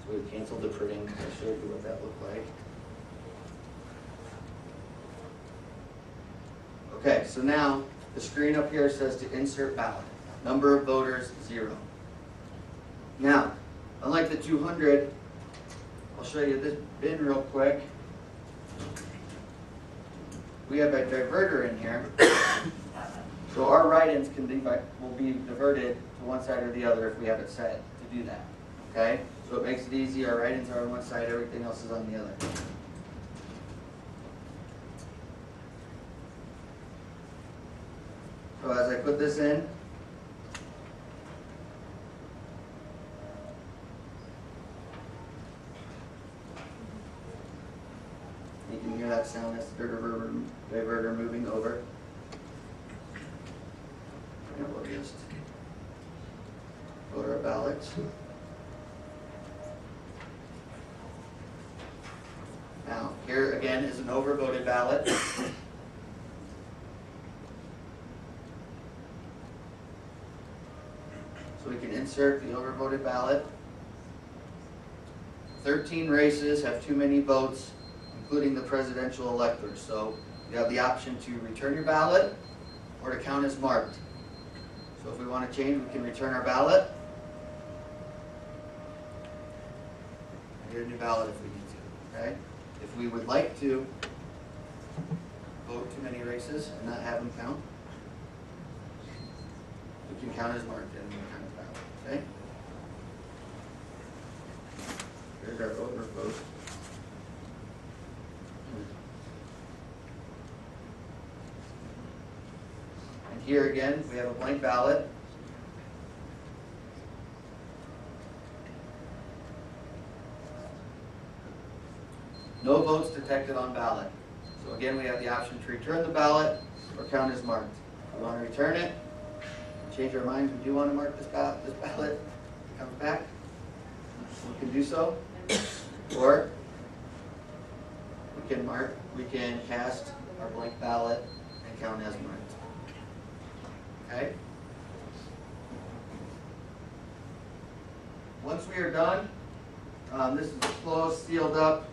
So we canceled the printing. I showed you what that looked like. Okay, so now the screen up here says to insert ballot. Number of voters, 0. Now, unlike the 200, I'll show you this bin real quick. We have a diverter in here. So our write-ins will be diverted to one side or the other if we have it set to do that. Okay? So it makes it easy. Our write-ins are on one side, everything else is on the other. So as I put this in, you can hear that sound. That's the diverter moving over. And we'll just vote our ballots. Now, here again is an overvoted ballot. So we can insert the overvoted ballot. 13 races have too many votes, including the presidential electors. So you have the option to return your ballot or to count as marked. So if we want to change, we can return our ballot. And get a new ballot if we need to. Okay? If we would like to vote too many races and not have them count, we can count as marked and we'll count as ballot. Okay? Here's our overvote. And here again, we have a blank ballot. No votes detected on ballot. So again, we have the option to return the ballot or count as marked. If we want to return it, change our minds, we do want to mark this ballot, it comes back, we can do so. Or we can cast our blank ballot and count as marked. Okay? Once we are done, this is closed, sealed up,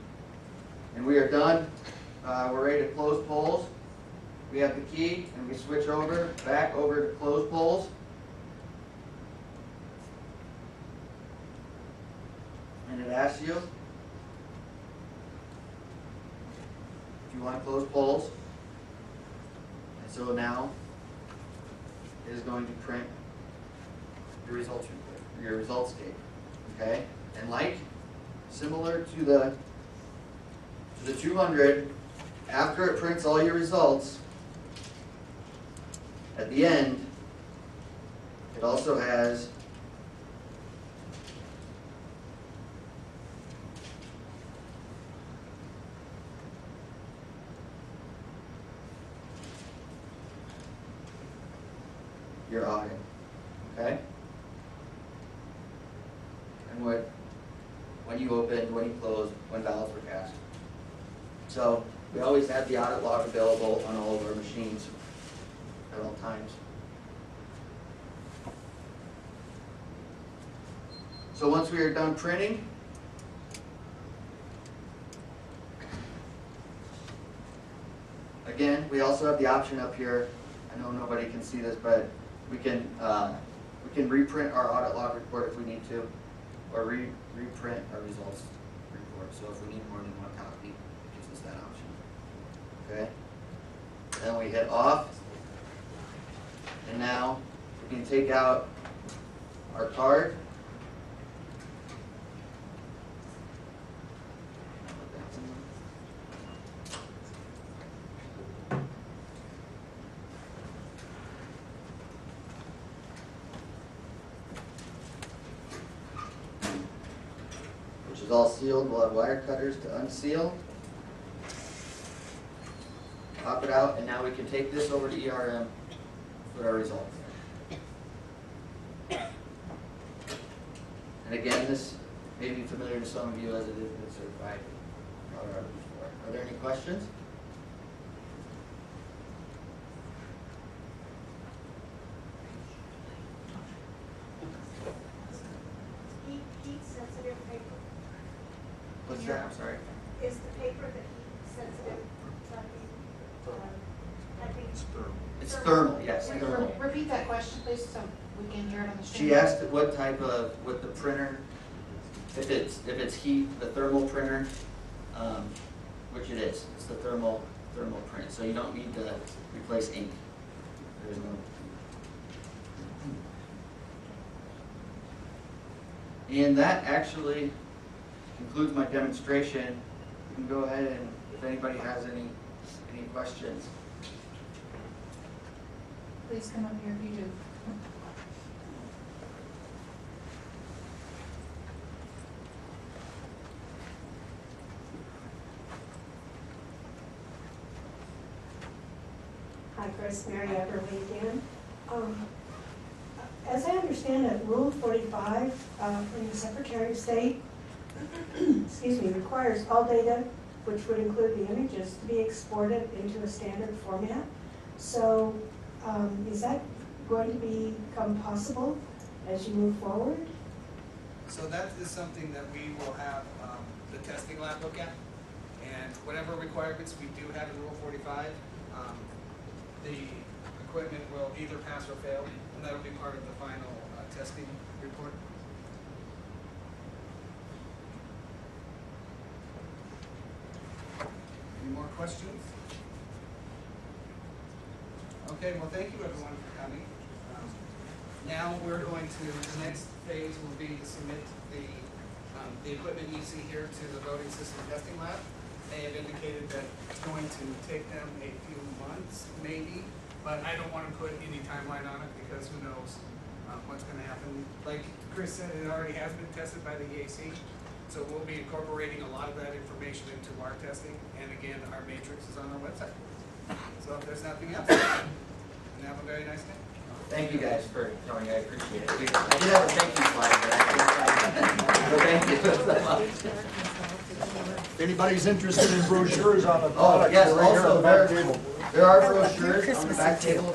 and we are done. We're ready to close polls. We have the key, and we switch back over to close polls. And it asks you if you want to close polls. And so now it is going to print your results report, your results tape. Okay? And similar to the 200, after it prints all your results, at the end, it also has your audit, okay? And when you opened, when you closed, when ballots were cast. So we always have the audit log available on all of our machines at all times. So once we are done printing, again, we also have the option up here. I know nobody can see this, but we can reprint our audit log report if we need to, or reprint our results report. So if we need more than one copy, it gives us that option. Okay. Then we hit off, and now we can take out our card. Which is all sealed. We'll have wire cutters to unseal. Pop it out, and now we can take this over to ERM with our results. And again, this may be familiar to some of you as it is been certified before. Are there any questions? Heat sensitive paper? What's that? I'm sorry. Is the paper the heat sensitive? It's thermal, yes, thermal. Repeat that question, please, so we can hear it on the screen. She asked what type of, what the printer, if it's heat, the thermal printer, which it is. It's the thermal print. So you don't need to replace ink. There's no. And that actually concludes my demonstration. You can go ahead and if anybody has any questions. Please come up here if you do. Hi, Chris, Mary Everly again. As I understand it, Rule 45 from the Secretary of State excuse me, requires all data, which would include the images, to be exported into a standard format. So is that going to become possible as you move forward? So that is something that we will have the testing lab look at. And whatever requirements we do have in Rule 45, the equipment will either pass or fail, and that'll be part of the final testing report. Any more questions? Okay, well, thank you everyone for coming. Now we're going to, the next phase will be to submit the equipment you see here to the voting system testing lab. They have indicated that it's going to take them a few months, maybe, but I don't want to put any timeline on it because who knows what's going to happen. Like Chris said, it already has been tested by the EAC, so we'll be incorporating a lot of that information into our testing, and again, our matrix is on our website. So if there's nothing else, and have a very nice day. Thank you guys for coming, I appreciate it. I did have a thank you slide, but I couldn't find it. So thank you. If anybody's interested in brochures on the Oh, product, yes, they're right here on also the back table. there are brochures on the back table.